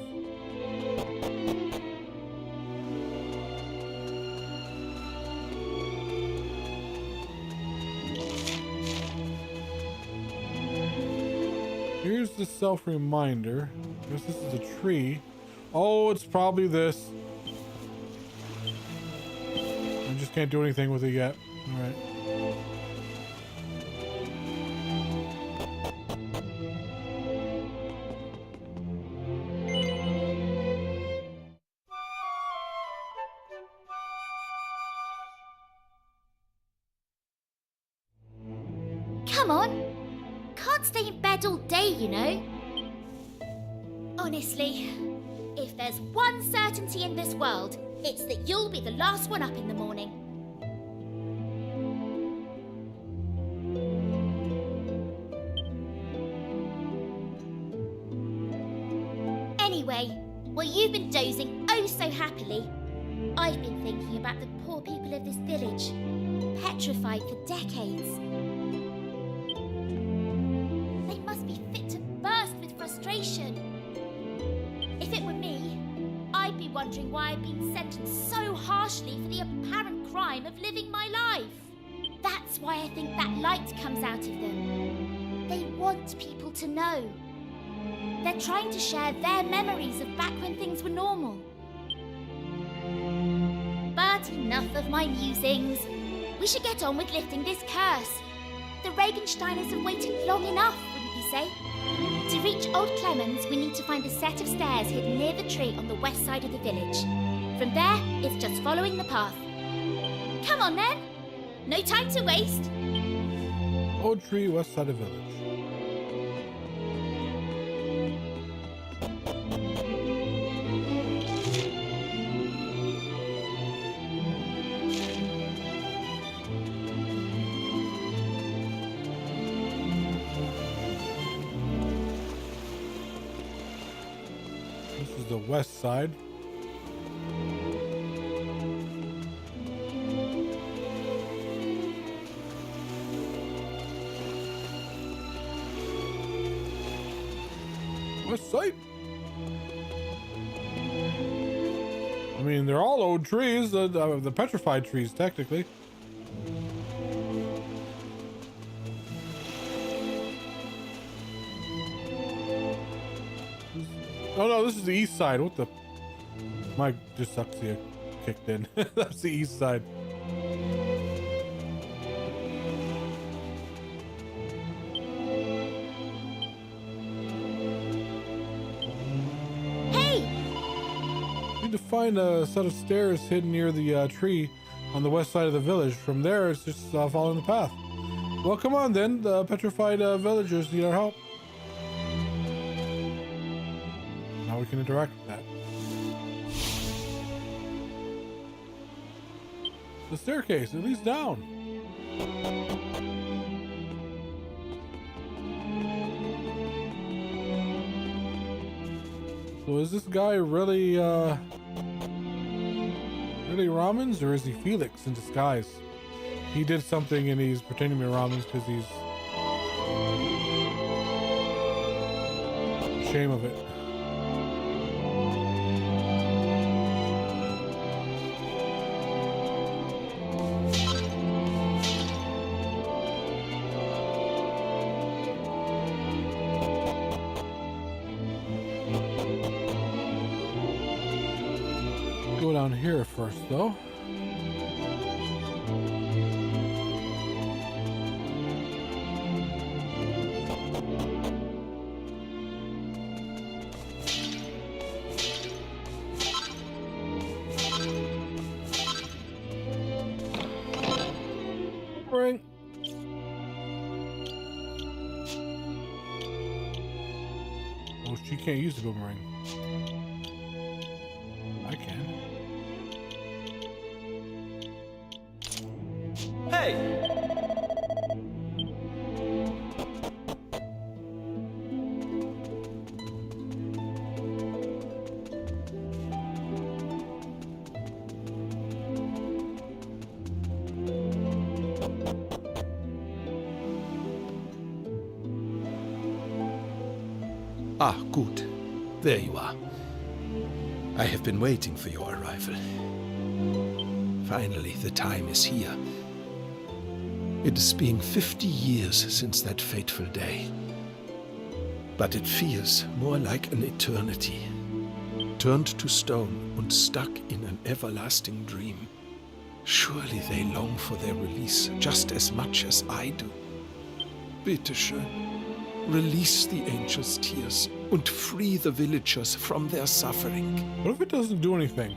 Here's the self-reminder. I guess this is a tree. Oh, it's probably this. I just can't do anything with it yet. All right. Come on. Can't stay in bed all day, you know. Honestly, if there's one certainty in this world, it's that you'll be the last one up in the morning. Anyway, while you've been dozing oh so happily, I've been thinking about the poor people of this village, petrified for decades. They must be fit to burst with frustration. If it were me, I'd be wondering why I've been sentenced so harshly for the apparent crime of living my life. That's why I think that light comes out of them. They want people to know. They're trying to share their memories of back when things were normal. But enough of my musings. We should get on with lifting this curse. The Regensteiners have waited long enough, wouldn't you say? To reach Old Clemens, we need to find a set of stairs hidden near the tree on the west side of the village. From there, it's just following the path. Come on then! No time to waste! Old tree, west side of village. This is the west side. West side? I mean, they're all old trees, the petrified trees, technically. Oh no, this is the east side. What the? My dyslexia kicked in. That's the east side. Need to find a set of stairs hidden near the tree on the west side of the village. From there, it's just following the path. Well, come on then. The petrified villagers need our help. Now we can interact with that. The staircase, it leads down. So is this guy really Ramens, or is he Felix in disguise? He did something and he's pretending to be Ramens because he's ashamed of it. Go down here first, though. Boomerang. Oh, she can't use the boomerang. I can. Hey! Ah, good. There you are. I have been waiting for your arrival. Finally, the time is here. It has been 50 years since that fateful day. But it feels more like an eternity. Turned to stone and stuck in an everlasting dream. Surely they long for their release just as much as I do. Bitte schön. Release the angel's tears and free the villagers from their suffering. What if it doesn't do anything?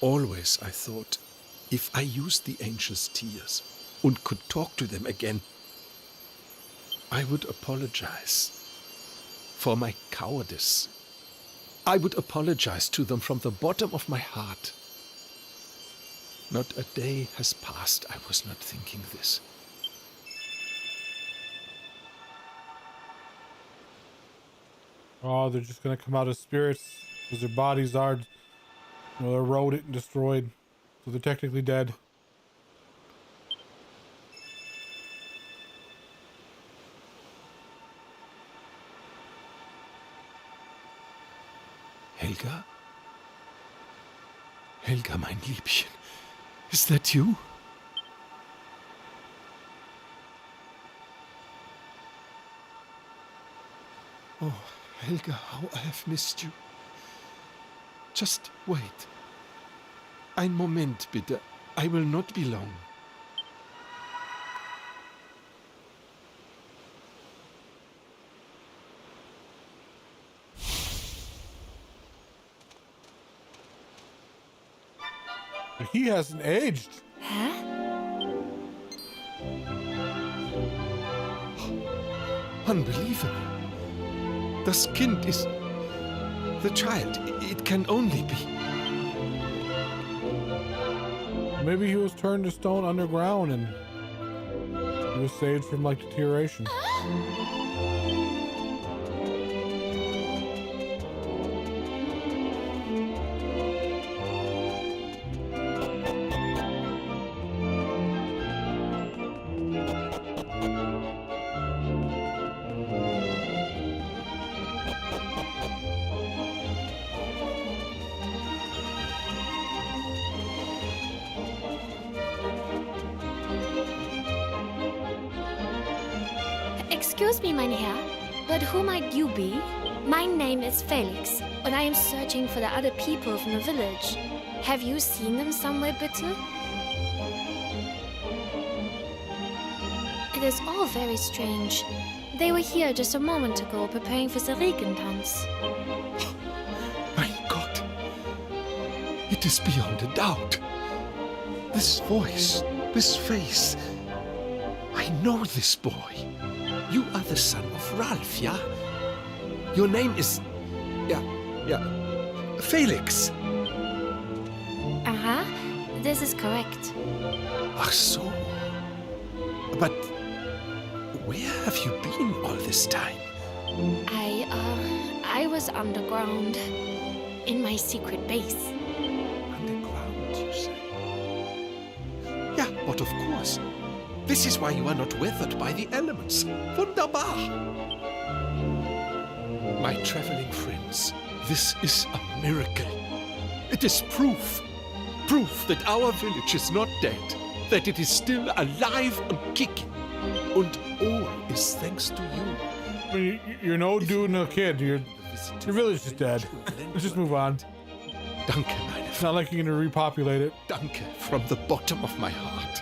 Always I thought, if I used the angel's tears and could talk to them again, I would apologize for my cowardice. I would apologize to them from the bottom of my heart. Not a day has passed I was not thinking this. Oh, they're just gonna come out as spirits because their bodies are, eroded and destroyed, so they're technically dead. Helga? Helga, mein Liebchen. Is that you? Oh, Helga, how I have missed you. Just wait. Ein Moment, bitte. I will not be long. He hasn't aged. Huh? Unbelievable. Das Kind is... the child. It can only be. Maybe he was turned to stone underground and he was saved from deterioration. Excuse me, mein Herr, but who might you be? My name is Felix, and I am searching for the other people from the village. Have you seen them somewhere, bitte? It is all very strange. They were here just a moment ago preparing for the Regentanz. Mein Gott! It is beyond a doubt. This voice, this face. I know this boy. You are the son of Ralph, yeah? Your name is... yeah, Felix. Aha, this is correct. Ach so. But where have you been all this time? I was underground, in my secret base. Underground, you say? Yeah, but of course. This is why you are not weathered by the elements. Wunderbar! My traveling friends, this is a miracle. It is proof. Proof that our village is not dead. That it is still alive and kicking. And all is thanks to you. I mean, you're no dude and a kid. Your village is dead. Let's just move on. Danke, meine It's not like you're going to repopulate it. Danke from the bottom of my heart.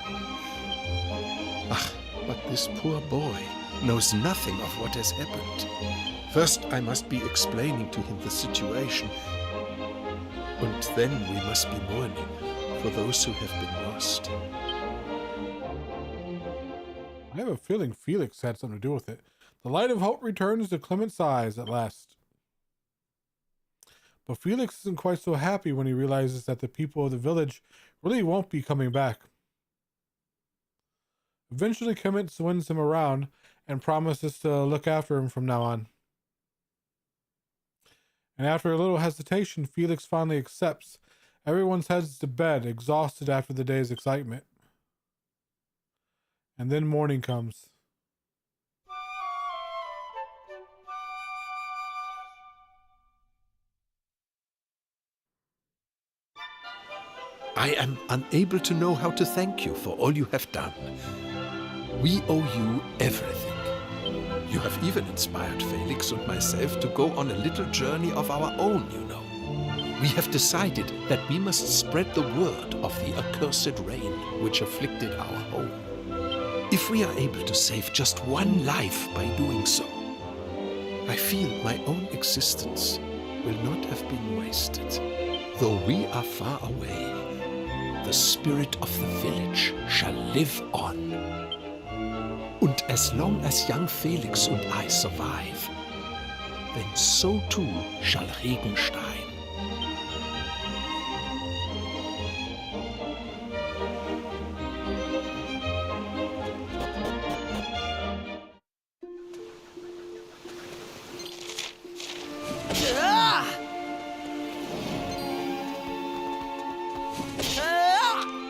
Ach, but this poor boy knows nothing of what has happened. First, I must be explaining to him the situation. And then we must be mourning for those who have been lost. I have a feeling Felix had something to do with it. The light of hope returns to Clement's eyes at last. But Felix isn't quite so happy when he realizes that the people of the village really won't be coming back. Eventually, Clement swings him around and promises to look after him from now on. And after a little hesitation, Felix finally accepts. Everyone heads to bed, exhausted after the day's excitement. And then morning comes. I am unable to know how to thank you for all you have done. We owe you everything. You have even inspired Felix and myself to go on a little journey of our own, you know. We have decided that we must spread the word of the accursed rain which afflicted our home. If we are able to save just one life by doing so, I feel my own existence will not have been wasted. Though we are far away, the spirit of the village shall live on. And as long as young Felix and I survive, Denn so too shall Regenstein.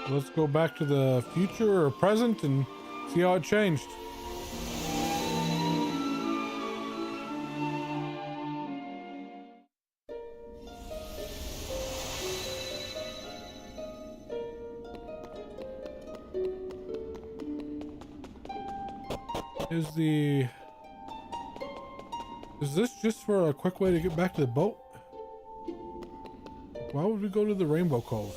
Let's go back to the future or present and see how it changed. Is this just for a quick way to get back to the boat? Why would we go to the Rainbow Cove?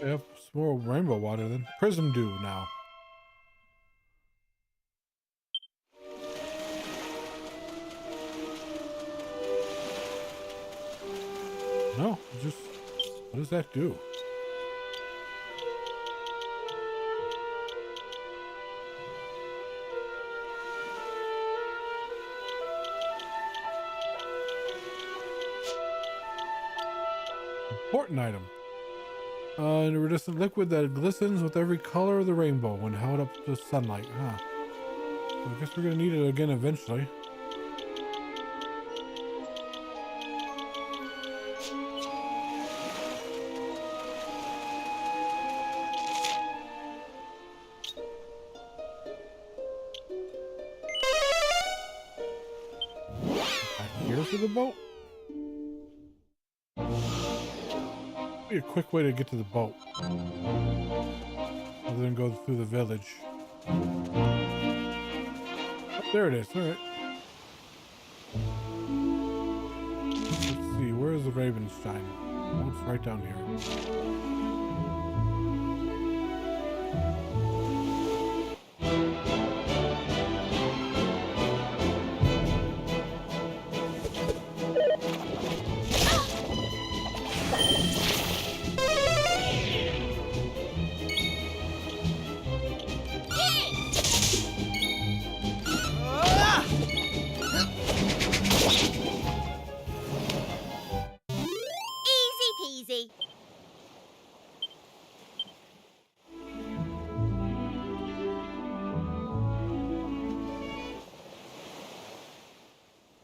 We have some more rainbow water then. Prism Dew now. No, just what does that do? Important item. An iridescent liquid that glistens with every color of the rainbow when held up to sunlight. Huh. So I guess we're gonna need it again eventually. For the boat? Be a quick way to get to the boat other than go through the village. Oh, there it is. All right. Let's see. Where is the Ravenstein? Oh, it's right down here.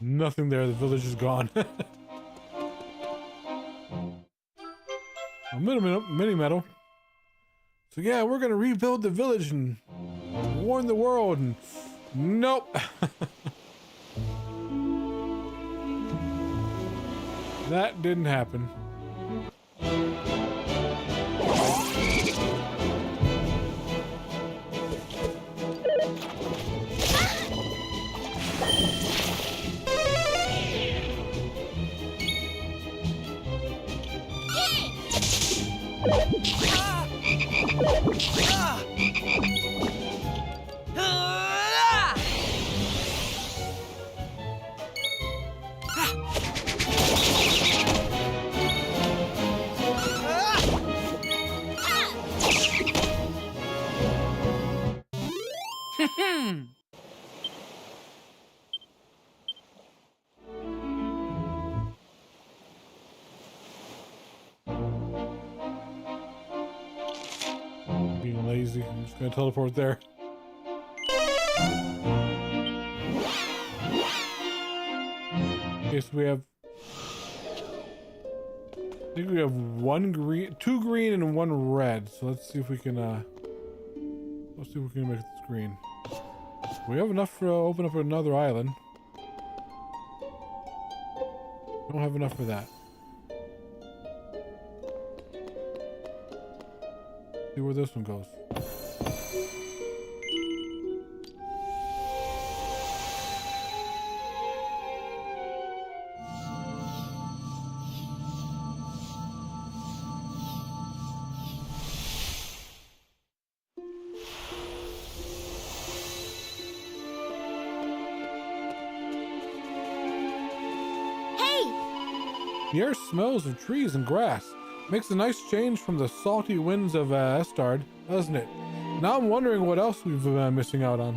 Nothing there. The village is gone. A mini medal. So yeah, we're gonna rebuild the village and warn the world. And nope. That didn't happen. Being lazy, I'm just gonna teleport there. Okay, so we have, I think we have two green and one red. So let's see if we can let's see if we can make this green. We have enough to open up another island. Don't have enough for that. See where this one goes. The air smells of trees and grass. Makes a nice change from the salty winds of Estard, doesn't it? Now I'm wondering what else we've been missing out on.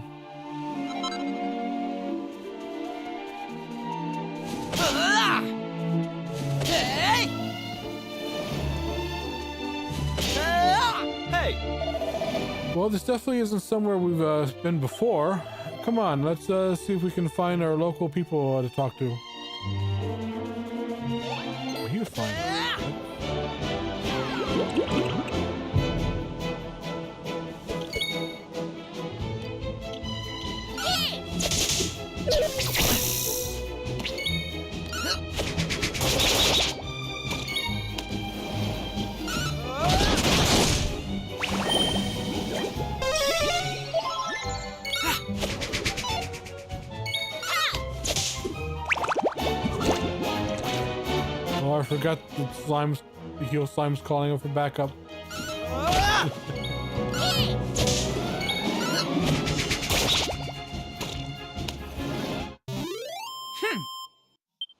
Hey! Well, this definitely isn't somewhere we've been before. Come on, let's see if we can find our local people to talk to. Oh, he was fine. Oh, I forgot the slimes, the heel slime's calling him for backup.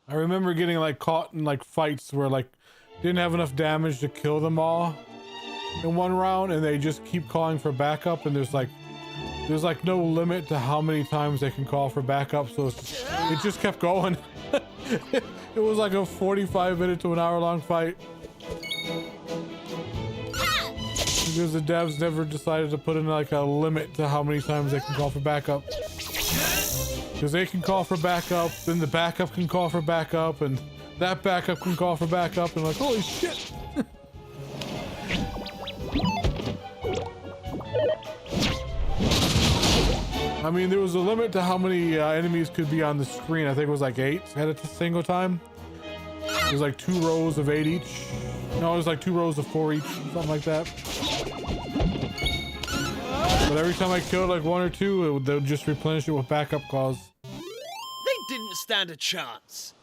I remember getting like caught in like fights where like didn't have enough damage to kill them all in one round, and they just keep calling for backup, and there's like no limit to how many times they can call for backup, so it just kept going. It was like a 45-minute to an hour-long fight. Because the devs never decided to put in like a limit to how many times they can call for backup. Because they can call for backup, then the backup can call for backup, and that backup can call for backup, and like, holy shit! I mean, there was a limit to how many enemies could be on the screen. I think it was like 8 at a single time. It was like 2 rows of 8 each. No, it was like 2 rows of 4 each, something like that. But every time I killed like 1 or 2, they would just replenish it with backup calls. They didn't stand a chance.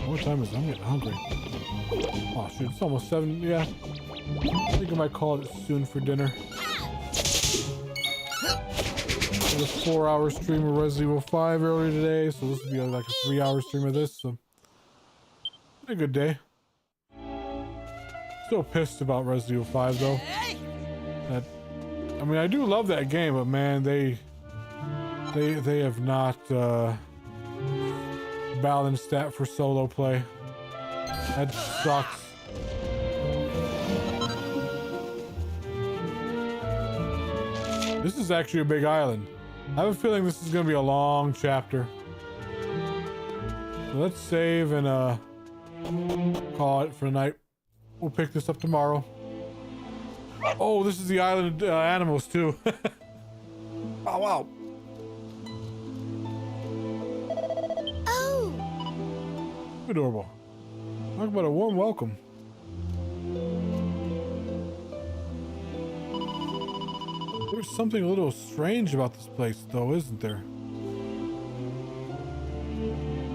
What time is it? I'm getting hungry. Oh shit, it's almost 7. Yeah. I think I might call it soon for dinner. Did a 4-hour stream of Resident Evil 5 earlier today, so this will be like a 3-hour stream of this, so a good day. Still pissed about Resident Evil 5 though. I mean, I do love that game, but man, they have not balanced that for solo play. That sucks. This is actually a big island. I have a feeling this is gonna be a long chapter. So let's save and call it for the night. We'll pick this up tomorrow. Oh, this is the island animals too. Oh wow. Oh. Adorable. Talk about a warm welcome. There's something a little strange about this place, though, isn't there?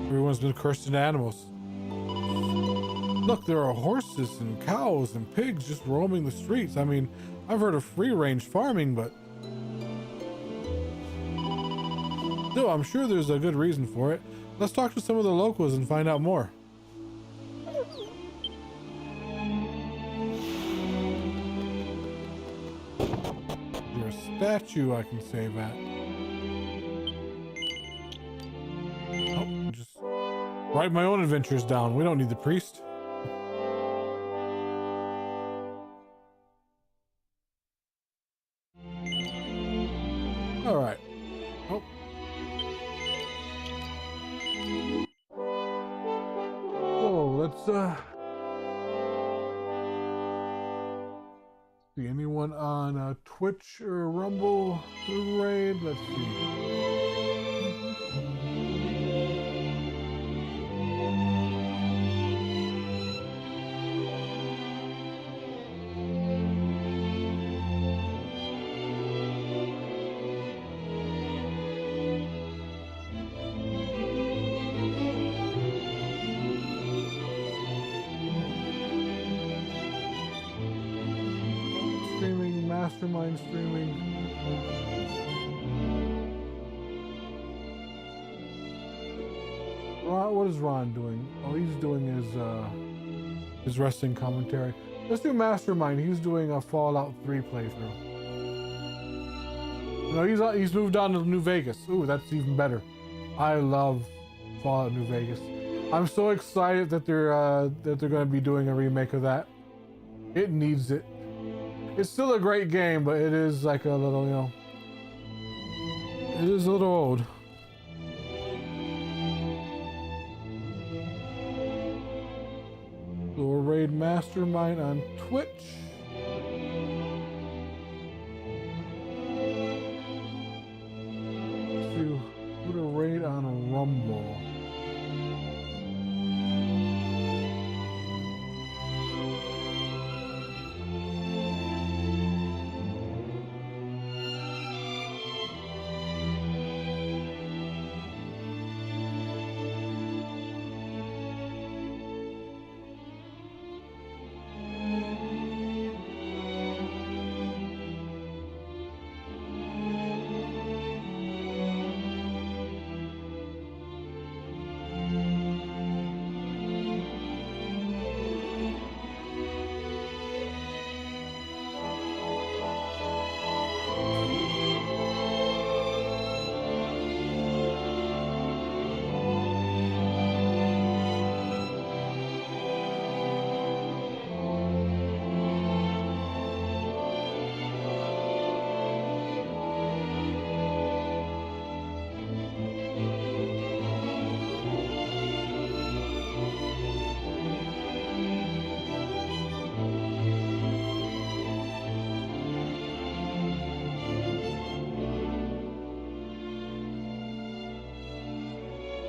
Everyone's been cursed into animals. Look, there are horses and cows and pigs just roaming the streets. I mean, I've heard of free-range farming, but... no, I'm sure there's a good reason for it. Let's talk to some of the locals and find out more. There's a statue I can save at. Oh, just write my own adventures down. We don't need the priest. All right. Oh. Oh, let's see, anyone on Twitch or Rumble to raid? Let's see. Mastermind streaming. Ron, what is Ron doing? Oh, he's doing his wrestling commentary. Let's do Mastermind. He's doing a Fallout 3 playthrough. No, he's moved on to New Vegas. Ooh, that's even better. I love Fallout New Vegas. I'm so excited that they're going to be doing a remake of that. It needs it. It's still a great game, but it is like a little, you know, it is a little old. Lord Raid Mastermind on Twitch.